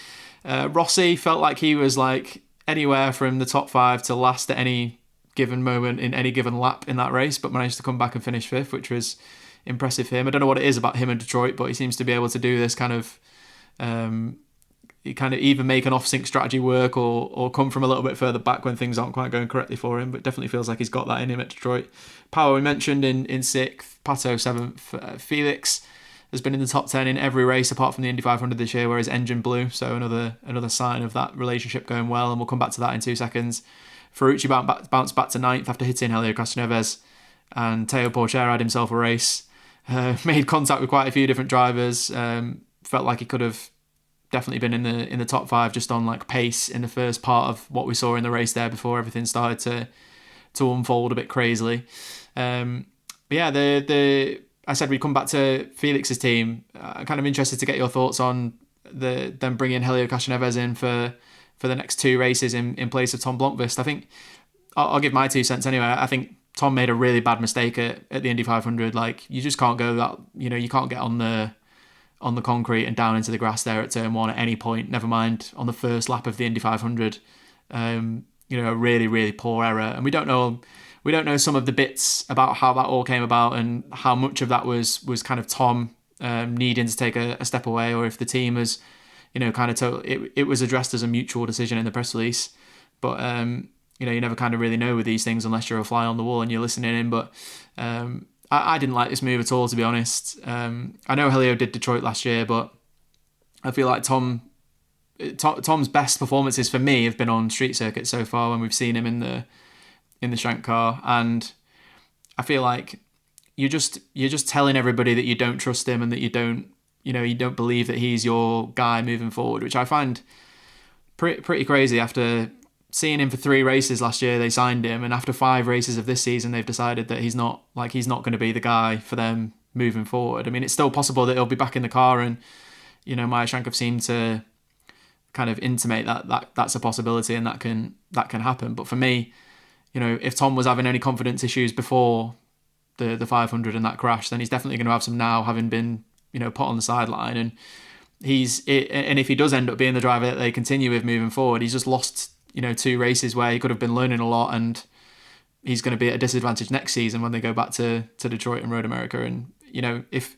Rossi felt like he was like anywhere from the top 5 to last at any given moment in any given lap in that race, but managed to come back and finish 5th, which was impressive for him. I don't know what it is about him in Detroit, but he seems to be able to do this kind of either make an off-sync strategy work or come from a little bit further back when things aren't quite going correctly for him, but definitely feels like he's got that in him at Detroit. Power we mentioned in 6th, Pato 7th, Felix has been in the top 10 in every race apart from the Indy 500 this year, where his engine blew, so another sign of that relationship going well, and we'll come back to that in 2 seconds. Ferrucci bounced back to 9th after hitting Helio Castroneves, and Theo Pourchaire had himself a race. Made contact with quite a few different drivers. Felt like he could have definitely been in the top 5 just on like pace in the first part of what we saw in the race there before everything started to unfold a bit crazily. I said we'd come back to Felix's team. I'm kind of interested to get your thoughts on them bringing Helio Castroneves in for the next 2 races in place of Tom Blomqvist. I think I'll give my 2 cents anyway. I think Tom made a really bad mistake at the Indy 500. Like, you just can't go that, you can't get on the concrete and down into the grass there at turn 1 at any point, never mind on the first lap of the Indy 500. A really, really poor error. And we don't know some of the bits about how that all came about and how much of that was kind of Tom needing to take a step away, or if the team was, it was addressed as a mutual decision in the press release. But, you never kind of really know with these things unless you're a fly on the wall and you're listening in. But I didn't like this move at all, to be honest. I know Helio did Detroit last year, but I feel like Tom's best performances for me have been on street circuits so far when we've seen him in the Shank car, and I feel like you're just telling everybody that you don't trust him and that you don't believe that he's your guy moving forward, which I find pretty crazy. After seeing him for 3 races last year, they signed him, and after 5 races of this season, they've decided that he's not going to be the guy for them moving forward. I mean, it's still possible that he'll be back in the car, and Meyer Shank have seemed to kind of intimate that that's a possibility and that can happen. But for me, if Tom was having any confidence issues before the 500 and that crash, then he's definitely going to have some now, having been put on the sideline. And and if he does end up being the driver that they continue with moving forward, he's just lost 2 races where he could have been learning a lot, and he's going to be at a disadvantage next season when they go back to Detroit and Road America. And if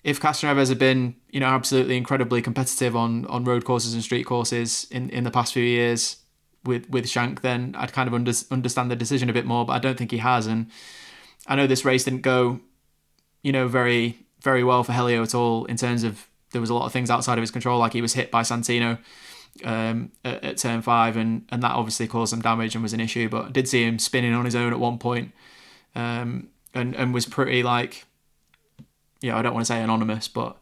Castroneves had been absolutely incredibly competitive on road courses and street courses in the past few years with Shank, then I'd kind of understand the decision a bit more, but I don't think he has. And I know this race didn't go very, very well for Helio at all, in terms of there was a lot of things outside of his control, like he was hit by Santino at turn 5, and that obviously caused some damage and was an issue. But I did see him spinning on his own at one point, and was pretty, like, I don't want to say anonymous, but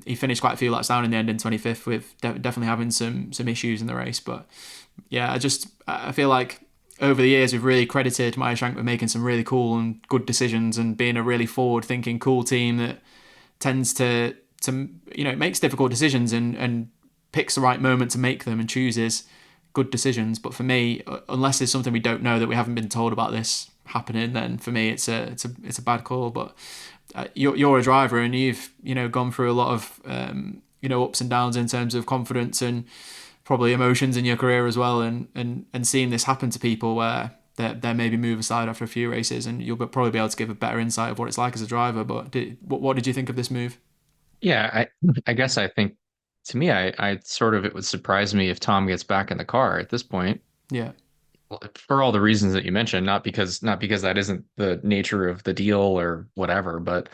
he finished quite a few laps down in the end in 25th, with definitely having some issues in the race. But yeah, I feel like over the years we've really credited Meyer Shank with making some really cool and good decisions and being a really forward-thinking, cool team that tends to makes difficult decisions and picks the right moment to make them and chooses good decisions. But for me, unless there's something we don't know that we haven't been told about this happening, then for me it's a bad call. But you're a driver, and you've gone through a lot of ups and downs in terms of confidence and probably emotions in your career as well, and seeing this happen to people where they maybe move aside after a few races, and you'll probably be able to give a better insight of what it's like as a driver. But what did you think of this move? Yeah, I guess I think, to me, I sort of, it would surprise me if Tom gets back in the car at this point. Yeah. For all the reasons that you mentioned, not because that isn't the nature of the deal or whatever, but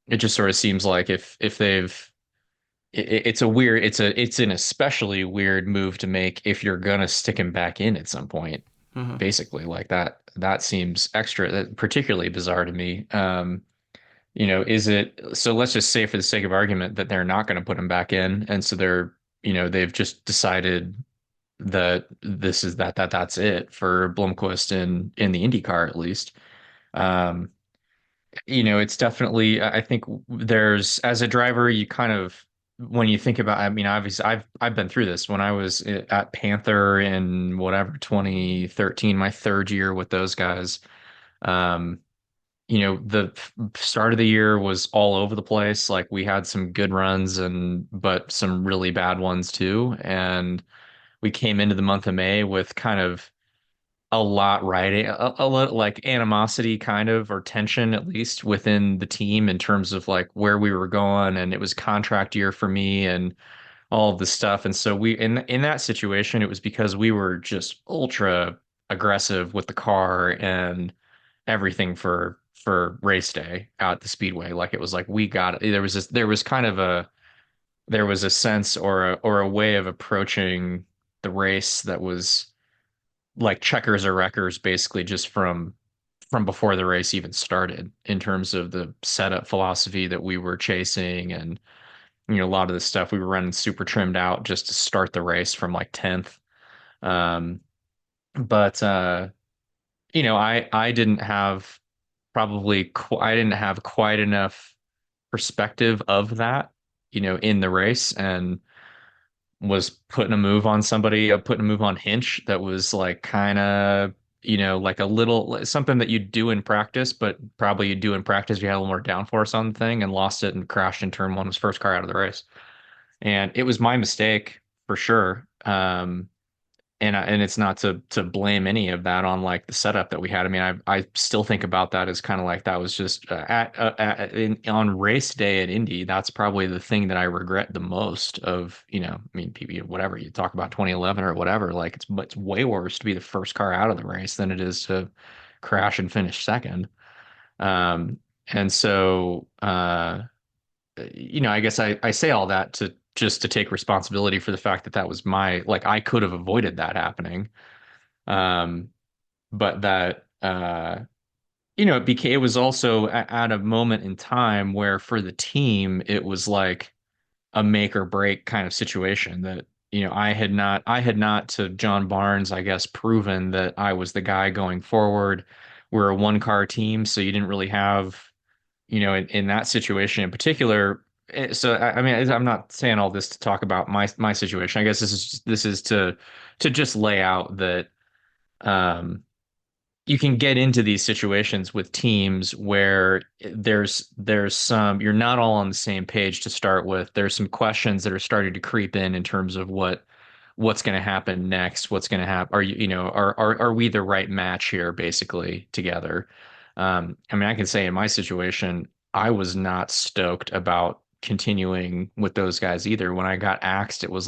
it just sort of seems like if they've, it's an especially weird move to make if you're gonna stick him back in at some point. Mm-hmm. Basically, like that seems particularly bizarre to me. Is it, so let's just say for the sake of argument that they're not going to put him back in, and so they've just decided that that's it for Blomqvist in the IndyCar, at least. It's definitely, I think there's, as a driver, you kind of, when you think about, I mean, obviously I've been through this when I was at Panther in 2013, my 3rd year with those guys. The start of the year was all over the place. Like, we had some good runs but some really bad ones too. And we came into the month of May with kind of a lot riding, a lot like animosity kind of, or tension at least within the team in terms of like where we were going. And it was contract year for me and all of this stuff. And so in that situation, it was because we were just ultra aggressive with the car and everything for race day out at the speedway. Like, it was like, we got it. There was a sense or a way of approaching the race that was like checkers or wreckers, basically, just from before the race even started, in terms of the setup philosophy that we were chasing. And a lot of the stuff we were running super trimmed out just to start the race from like 10th. I didn't have I didn't have quite enough perspective of that, in the race, and was putting a move on Hinch that was like kind of, like a little something that you do in practice, but probably you do in practice, you had a little more downforce on the thing, and lost it and crashed in turn 1, his first car out of the race. And it was my mistake for sure. And it's not to blame any of that on like the setup that we had. I mean, I still think about that as kind of like, that was just on race day at Indy. That's probably the thing that I regret the most of, I mean, people, whatever you talk about 2011 or whatever, like it's way worse to be the first car out of the race than it is to crash and finish second. And so, I guess I say all that to take responsibility for the fact that was I could have avoided that happening. But that, it was also at a moment in time where for the team, it was like a make or break kind of situation that, I had not to John Barnes, I guess, proven that I was the guy going forward. We're a 1-car team, so you didn't really have, in that situation in particular. So I mean, I'm not saying all this to talk about my situation. I guess this is to just lay out that you can get into these situations with teams where there's some, you're not all on the same page to start with. There's some questions that are starting to creep in terms of what's going to happen next, what's going to happen. Are are we the right match here, basically, together? I mean, I can say in my situation, I was not stoked about continuing with those guys either. When I got axed, it was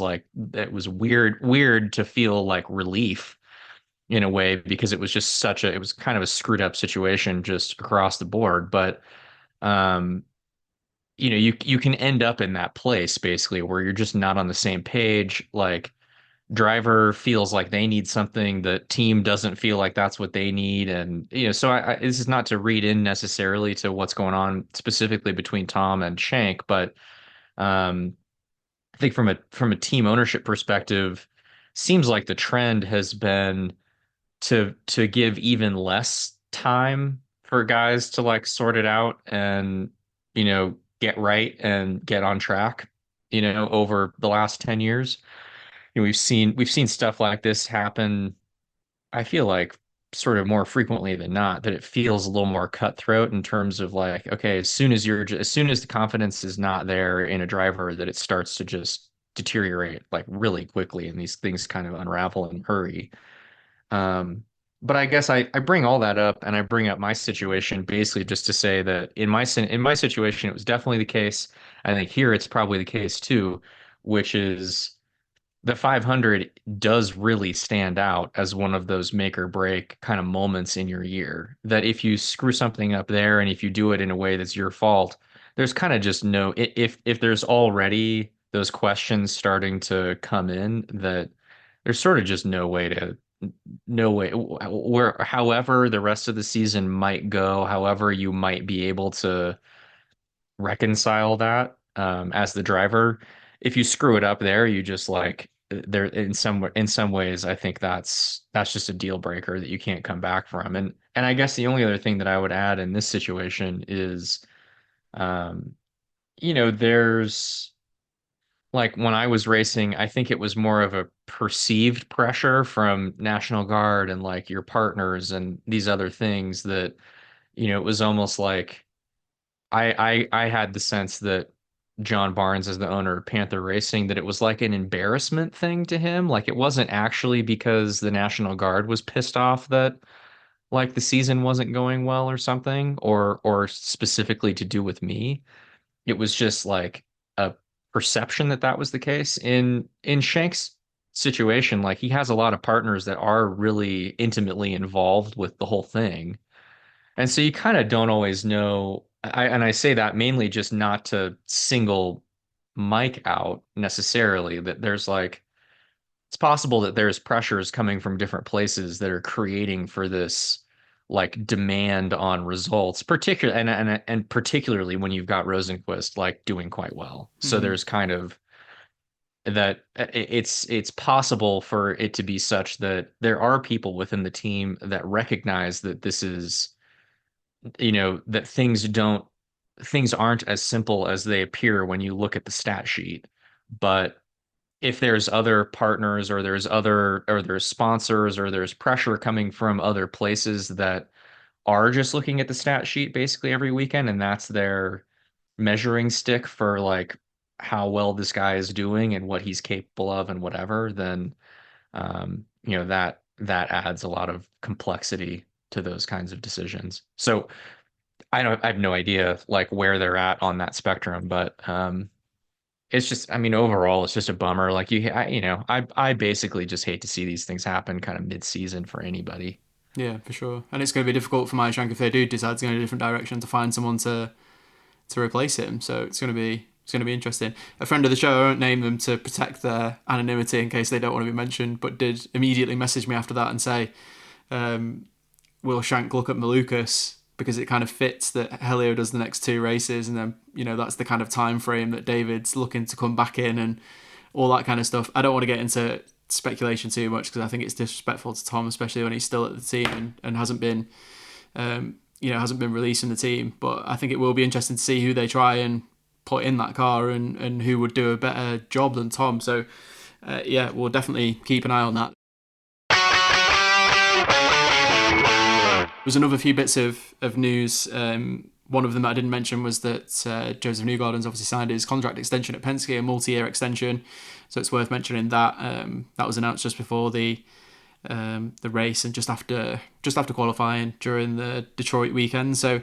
weird to feel like relief in a way, because it was just it was kind of a screwed up situation just across the board. But um, you can end up in that place basically where you're just not on the same page. Like, driver feels like they need something, the team doesn't feel like that's what they need. And so this is not to read in necessarily to what's going on specifically between Tom and Shank, but I think from a team ownership perspective, seems like the trend has been to give even less time for guys to like sort it out and get right and get on track over the last 10 years. We've seen stuff like this happen, I feel like, sort of more frequently than not, that it feels a little more cutthroat in terms of like, okay, as soon as the confidence is not there in a driver, that it starts to just deteriorate like really quickly, and these things kind of unravel in a hurry. But I guess I bring all that up, and I bring up my situation basically just to say that in my situation, it was definitely the case. I think here it's probably the case too, which is the 500 does really stand out as one of those make or break kind of moments in your year, that if you screw something up there and if you do it in a way that's your fault, there's kind of just no, if there's already those questions starting to come in, that there's sort of just no way where, however the rest of the season might go, however you might be able to reconcile that as the driver. If you screw it up there, you just like, there in some ways, I think that's just a deal breaker that you can't come back from. And I guess the only other thing that I would add in this situation is, there's like, when I was racing, I think it was more of a perceived pressure from National Guard and like your partners and these other things that, it was almost like I had the sense that John Barnes, as the owner of Panther Racing, that it was like an embarrassment thing to him. Like, it wasn't actually because the National Guard was pissed off that like the season wasn't going well or something, or specifically to do with me. It was just like a perception that was the case. In Shank's situation, like, he has a lot of partners that are really intimately involved with the whole thing. And so you kind of don't always know. I say that mainly just not to single Mike out necessarily, that there's like, it's possible that there's pressures coming from different places that are creating for this like demand on results, particularly and particularly when you've got Rosenquist like doing quite well. So there's kind of that it's possible for it to be such that there are people within the team that recognize that this is, that things aren't as simple as they appear when you look at the stat sheet. But if there's other partners, or there's sponsors, or there's pressure coming from other places that are just looking at the stat sheet basically every weekend, and that's their measuring stick for like how well this guy is doing and what he's capable of and whatever, then that adds a lot of complexity to those kinds of decisions. So I have no idea like where they're at on that spectrum, but it's just, I mean, overall, it's just a bummer. Like, I basically just hate to see these things happen kind of mid-season for anybody. Yeah, for sure. And it's going to be difficult for Shank if they do decide to go in a different direction to find someone to replace him. So it's going to be interesting. A friend of the show, I won't name them to protect their anonymity in case they don't want to be mentioned, but did immediately message me after that and say, will Shank look at Malukas, because it kind of fits that Helio does the next two races, and then that's the kind of time frame that David's looking to come back in and all that kind of stuff. I don't want to get into speculation too much, because I think it's disrespectful to Tom, especially when he's still at the team and hasn't been releasing the team. But I think it will be interesting to see who they try and put in that car, and who would do a better job than Tom. So we'll definitely keep an eye on that. was another few bits of news. One of them that I didn't mention was that Joseph Newgarden's obviously signed his contract extension at Penske, a multi-year extension. So it's worth mentioning that. That was announced just before the race and just after qualifying during the Detroit weekend. So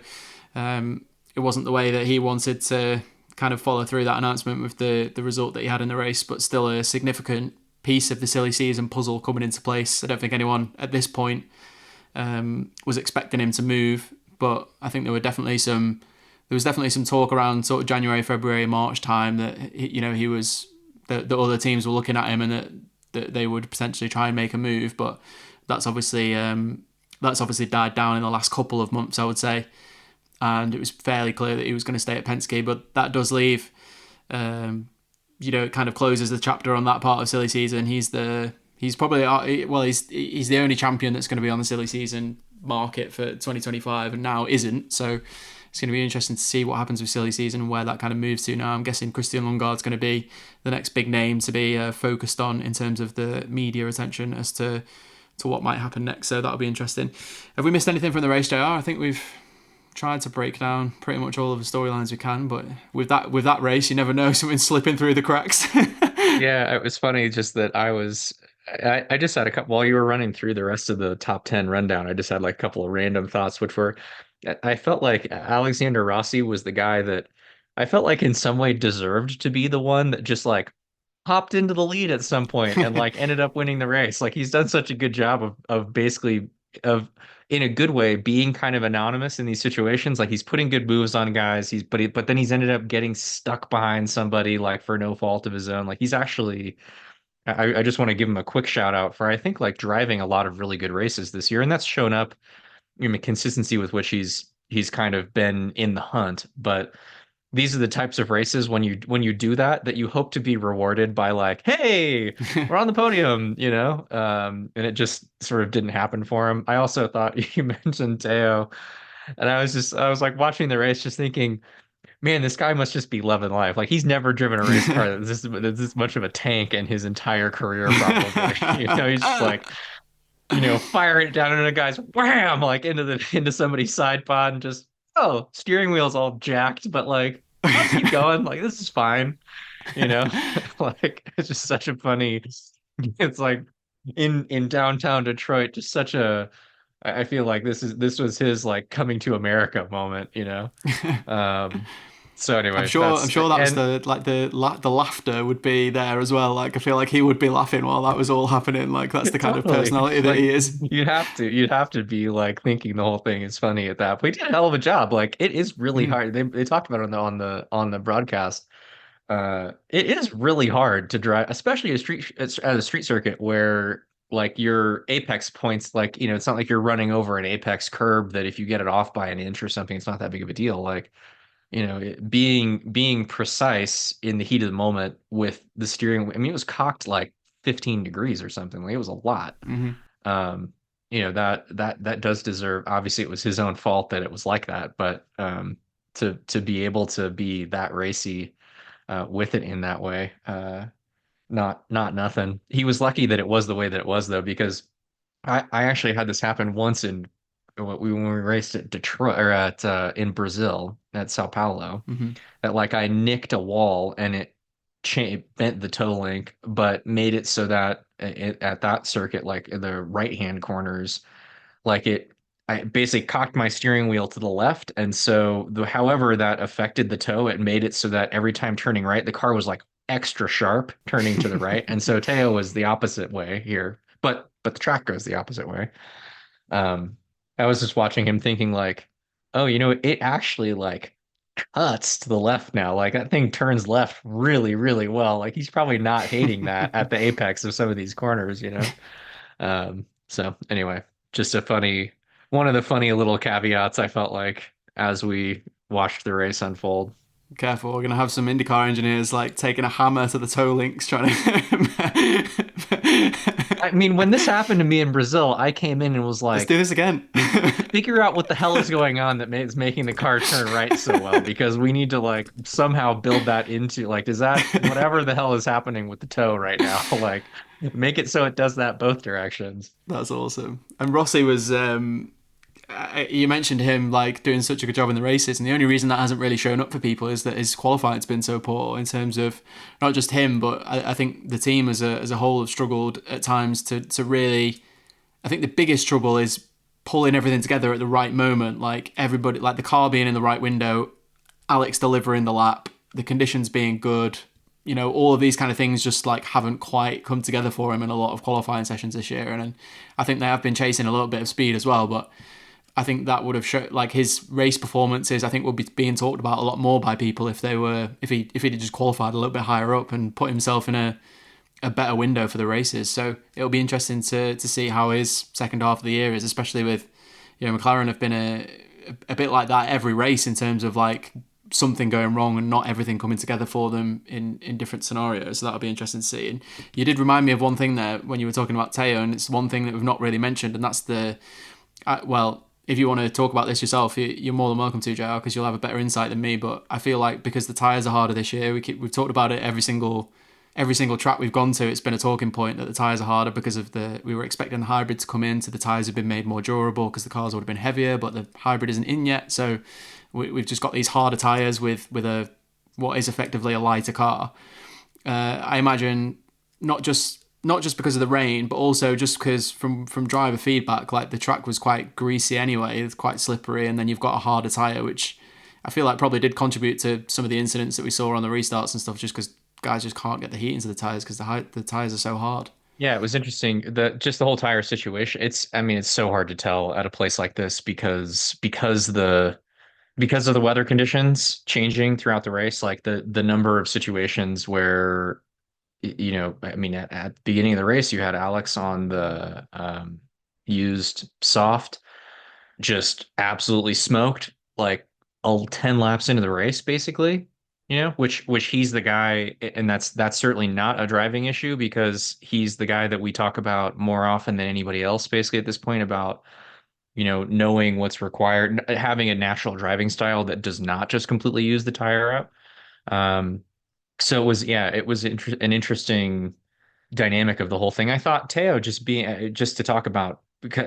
it wasn't the way that he wanted to kind of follow through that announcement with the result that he had in the race, but still a significant piece of the silly season puzzle coming into place. I don't think anyone at this point was expecting him to move, but I think there was definitely some talk around sort of January, February, March time that he was that the other teams were looking at him and that they would potentially try and make a move, but that's obviously died down in the last couple of months, I would say, and it was fairly clear that he was going to stay at Penske. But that does leave, it kind of closes the chapter on that part of silly season. He's probably he's the only champion that's going to be on the silly season market for 2025 and now isn't. So it's going to be interesting to see what happens with silly season and where that kind of moves to now. I'm guessing Christian Lundgaard's going to be the next big name to be focused on in terms of the media attention as to what might happen next. So that'll be interesting. Have we missed anything from the race, JR? I think we've tried to break down pretty much all of the storylines we can, but with that race, you never know, something's slipping through the cracks. Yeah, it was funny just that I just had a couple, while you were running through the rest of the top 10 rundown, I just had like a couple of random thoughts, which were, I felt like Alexander Rossi was the guy that I felt like in some way deserved to be the one that just like hopped into the lead at some point and like ended up winning the race. Like he's done such a good job of basically in a good way being kind of anonymous in these situations. Like he's putting good moves on guys, but then he's ended up getting stuck behind somebody like for no fault of his own. Like he's actually, I just want to give him a quick shout out for, I think, like driving a lot of really good races this year. And that's shown up in the consistency with which he's kind of been in the hunt. But these are the types of races when you do that you hope to be rewarded by like, hey, we're on the podium, and it just sort of didn't happen for him. I also thought you mentioned Theo, and I was like watching the race just thinking, man, this guy must just be loving life. Like he's never driven a race car that's this much of a tank in his entire career, probably. He's just like, firing it down into a guy's wham, like into somebody's side pod and just, steering wheel's all jacked, but like keep going, like this is fine. Like it's just such a funny, it's like in downtown Detroit, just such a, I feel like this was his like coming to America moment, So anyway, I'm sure that was the laughter would be there as well. Like I feel like he would be laughing while that was all happening. Like that's the kind of personality that he is. You'd have to be like thinking the whole thing is funny at that. But he did a hell of a job. Like it is really hard. They talked about it on the broadcast. It is really hard to drive, especially at a street circuit where like your apex points, like it's not like you're running over an apex curb that if you get it off by an inch or something, it's not that big of a deal. Like being precise in the heat of the moment with the steering. I mean, it was cocked like 15 degrees or something. Like it was a lot. Mm-hmm. That does deserve. Obviously, it was his own fault that it was like that. But to be able to be that racy with it in that way, not nothing. He was lucky that it was the way that it was, though, because I actually had this happen once when we raced at Detroit or in Brazil at Sao Paulo, that like I nicked a wall and it bent the toe link, but made it so that at that circuit, like in the right hand corners, like I basically cocked my steering wheel to the left, and so however that affected the toe, it made it so that every time turning right, the car was like extra sharp turning to the right, and so Theo was the opposite way here, but the track goes the opposite way. I was just watching him thinking like, oh, it actually like cuts to the left now. Like that thing turns left really, really well. Like he's probably not hating that at the apex of some of these corners, So anyway, just one of the funny little caveats I felt like as we watched the race unfold. Careful, we're going to have some IndyCar engineers like taking a hammer to the toe links trying to... I mean, when this happened to me in Brazil, I came in and was like... Let's do this again. Figure out what the hell is going on that is making the car turn right so well, because we need to like somehow build that into like, is that whatever the hell is happening with the toe right now? Like make it so it does that both directions. That's awesome. And Rossi was... you mentioned him like doing such a good job in the races, and the only reason that hasn't really shown up for people is that his qualifying's been so poor in terms of not just him, but I think the team as a whole have struggled at times to really. I think the biggest trouble is pulling everything together at the right moment, like everybody, like the car being in the right window, Alex delivering the lap, the conditions being good. You know, all of these kind of things just like haven't quite come together for him in a lot of qualifying sessions this year. And I think they have been chasing a little bit of speed as well, but I think that would have shown, like, his race performances, I think, would be being talked about a lot more by people if he'd just qualified a little bit higher up and put himself in a better window for the races. So it'll be interesting to see how his second half of the year is, especially with, you know, McLaren have been a bit like that every race in terms of like something going wrong and not everything coming together for them in different scenarios. So that'll be interesting to see. And you did remind me of one thing there when you were talking about Theo, and it's one thing that we've not really mentioned, and that's the well, if you want to talk about this yourself, you're more than welcome to, JR, because you'll have a better insight than me. But I feel like because the tyres are harder this year, we've talked about it every single track we've gone to. It's been a talking point that the tyres are harder because of we were expecting the hybrid to come in, so the tyres have been made more durable because the cars would have been heavier, but the hybrid isn't in yet. So we've just got these harder tyres with what is effectively a lighter car. I imagine not just because of the rain, but also just because from driver feedback, like the track was quite greasy anyway, it's quite slippery, and then you've got a harder tyre, which I feel like probably did contribute to some of the incidents that we saw on the restarts and stuff, just because guys just can't get the heat into the tyres because the tyres are so hard. Yeah, it was interesting. The whole tire situation. It's so hard to tell at a place like this because of the weather conditions changing throughout the race, like the number of situations where, you know, I mean, at the beginning of the race, you had Alex on the used soft, just absolutely smoked, like 10 laps into the race, basically, you know, which he's the guy, and that's certainly not a driving issue because he's the guy that we talk about more often than anybody else, basically, at this point, about, you know, knowing what's required, having a natural driving style that does not just completely use the tire up. So it was an interesting dynamic of the whole thing. I thought Theo just to talk about,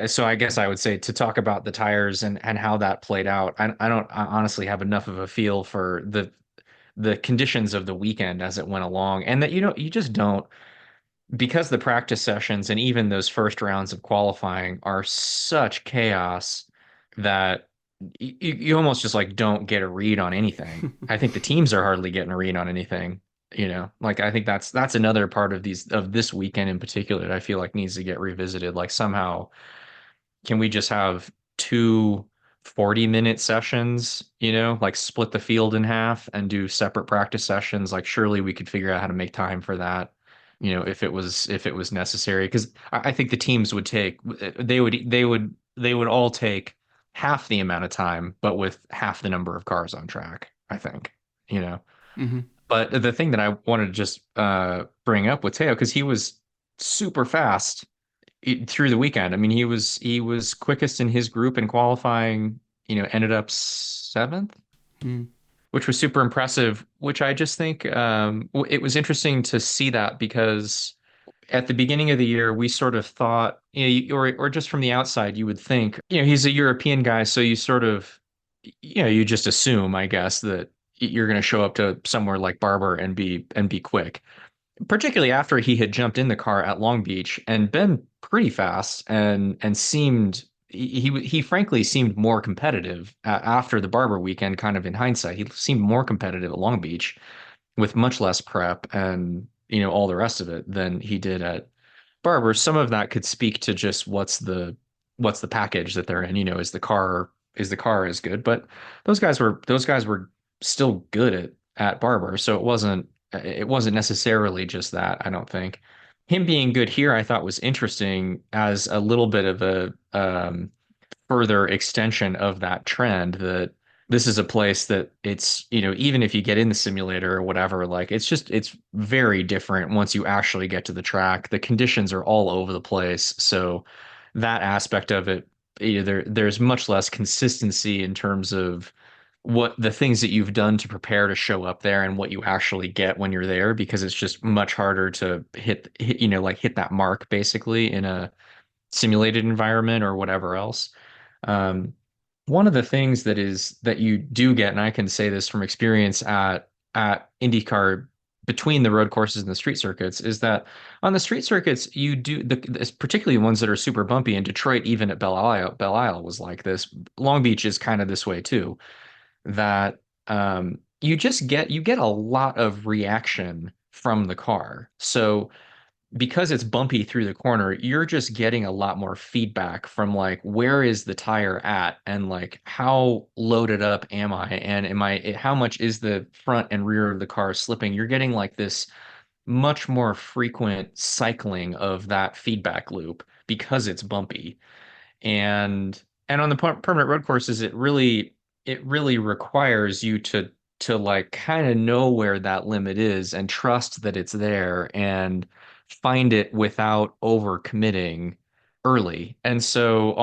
so I guess I would say to talk about the tires and how that played out. I honestly have enough of a feel for the conditions of the weekend as it went along, and that, you know, you just don't, because the practice sessions and even those first rounds of qualifying are such chaos that you almost just like don't get a read on anything. I think the teams are hardly getting a read on anything, you know, like I think that's another part of this weekend in particular that I feel like needs to get revisited. Like, somehow can we just have 2 40-minute sessions, you know, like split the field in half and do separate practice sessions? Like, surely we could figure out how to make time for that, you know, if it was necessary. Because I think the teams would all take half the amount of time, but with half the number of cars on track, I think, you know. Mm-hmm. But the thing that I wanted to just bring up with Theo, because he was super fast through the weekend. I mean, he was quickest in his group in qualifying, you know, ended up 7th, which was super impressive, which I just think it was interesting to see that, because at the beginning of the year, we sort of thought, you know, or just from the outside, you would think, you know, he's a European guy, so you sort of, you know, you just assume, I guess, that you're going to show up to somewhere like Barber and be quick, particularly after he had jumped in the car at Long Beach and been pretty fast and seemed, he frankly seemed more competitive after the Barber weekend. Kind of in hindsight, he seemed more competitive at Long Beach with much less prep and, you know, all the rest of it than he did at Barber. Some of that could speak to just what's the package that they're in. You know, is the car as good? But those guys were still good at Barber, so it wasn't necessarily just that. I don't think him being good here, I thought, was interesting as a little bit of a further extension of that trend, that this is a place that it's, you know, even if you get in the simulator or whatever, like it's very different once you actually get to the track. The conditions are all over the place, so that aspect of it, you know, there's much less consistency in terms of what the things that you've done to prepare to show up there and what you actually get when you're there, because it's just much harder to hit you know, like hit that mark basically in a simulated environment or whatever else. one of the things that you do get, and I can say this from experience at IndyCar between the road courses and the street circuits, is that on the street circuits, you do particularly ones that are super bumpy. In Detroit, even at Belle Isle was like this. Long Beach is kind of this way too. That you get a lot of reaction from the car. So because it's bumpy through the corner, you're just getting a lot more feedback from like, where is the tire at? And like, how loaded up am I? And how much is the front and rear of the car slipping? You're getting like this much more frequent cycling of that feedback loop because it's bumpy. And on the permanent road courses, it really requires you to like kind of know where that limit is and trust that it's there and find it without overcommitting early. And so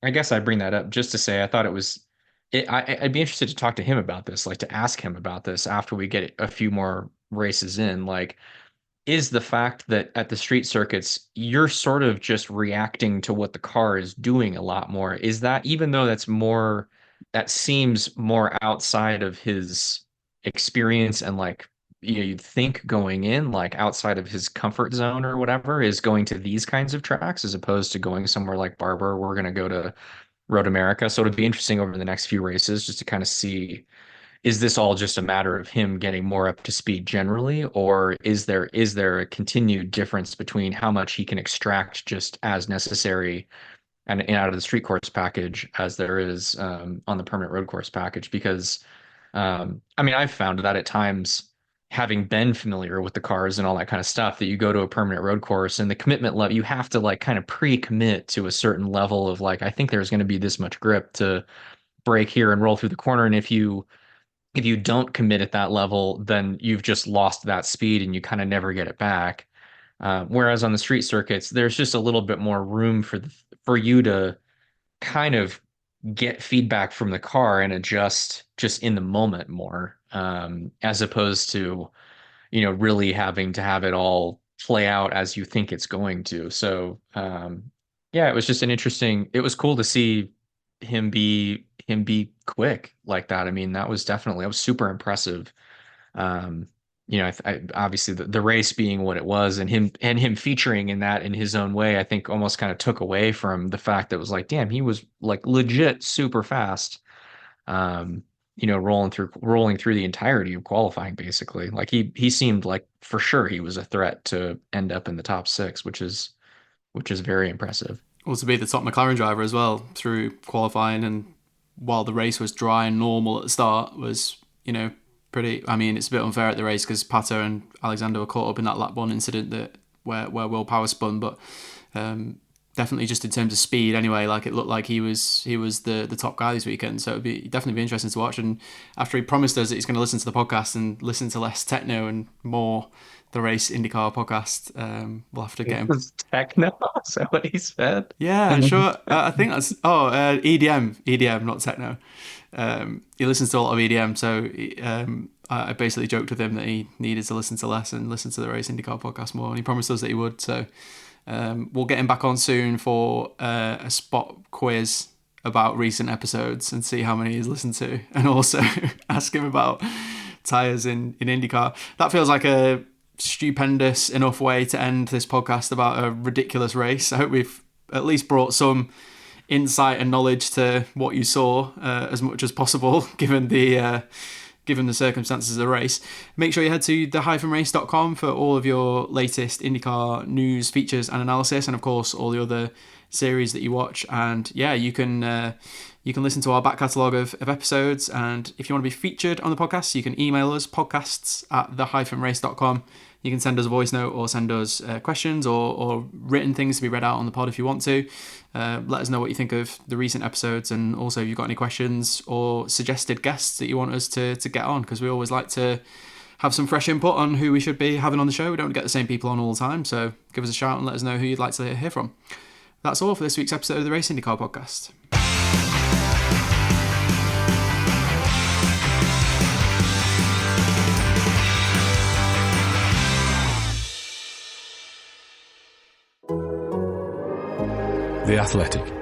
I guess I bring that up just to say I thought I'd be interested to talk to him about this, like to ask him about this after we get a few more races in. Like, is the fact that at the street circuits, you're sort of just reacting to what the car is doing a lot more. Is that, even though that seems more outside of his experience and like, you'd think going in, like outside of his comfort zone or whatever, is going to these kinds of tracks as opposed to going somewhere like Barber. We're going to go to Road America. So it'll be interesting over the next few races just to kind of see, is this all just a matter of him getting more up to speed generally, or is there a continued difference between how much he can extract just as necessary and out of the street course package as there is on the permanent road course package? Because I've found that at times, having been familiar with the cars and all that kind of stuff, that you go to a permanent road course and the commitment level, you have to like kind of pre-commit to a certain level of like, I think there's going to be this much grip to brake here and roll through the corner. And if you don't commit at that level, then you've just lost that speed and you kind of never get it back. Whereas on the street circuits, there's just a little bit more room for you to kind of get feedback from the car and adjust just in the moment more, as opposed to, really having to have it all play out as you think it's going to. So, it was just it was cool to see him be quick like that. I mean, that was super impressive. Obviously the race being what it was and him featuring in that in his own way, I think almost kind of took away from the fact that it was like, damn, he was like legit super fast, rolling through the entirety of qualifying, basically. Like he seemed like for sure he was a threat to end up in the top 6, which is very impressive. Well, to be the top McLaren driver as well through qualifying, and while the race was dry and normal at the start, was, pretty. I mean, it's a bit unfair at the race because Pato and Alexander were caught up in that lap 1 incident where Will Power spun, but definitely just in terms of speed anyway, like it looked like he was the top guy this weekend. So it'd definitely be interesting to watch. And after he promised us that he's going to listen to the podcast and listen to less techno and more the Race IndyCar podcast, we'll have to get him. Techno? Is that what he said? Yeah, sure. I think that's EDM, not techno. He listens to a lot of EDM, so I basically joked with him that he needed to listen to less and listen to the Race IndyCar podcast more, and he promised us that he would. So we'll get him back on soon for a spot quiz about recent episodes and see how many he's listened to, and also ask him about tyres in IndyCar. That feels like a stupendous enough way to end this podcast about a ridiculous race. I hope we've at least brought some insight and knowledge to what you saw, as much as possible, given the circumstances of the race. Make sure you head to the-race.com for all of your latest IndyCar news, features and analysis, and of course all the other series that you watch. And you can listen to our back catalogue of episodes, and if you want to be featured on the podcast, you can email us, podcasts@the-race.com. You can send us a voice note or send us questions or written things to be read out on the pod if you want to. Let us know what you think of the recent episodes, and also if you've got any questions or suggested guests that you want us to get on, because we always like to have some fresh input on who we should be having on the show. We don't get the same people on all the time, so give us a shout and let us know who you'd like to hear from. That's all for this week's episode of the Race IndyCar Podcast. The Athletic.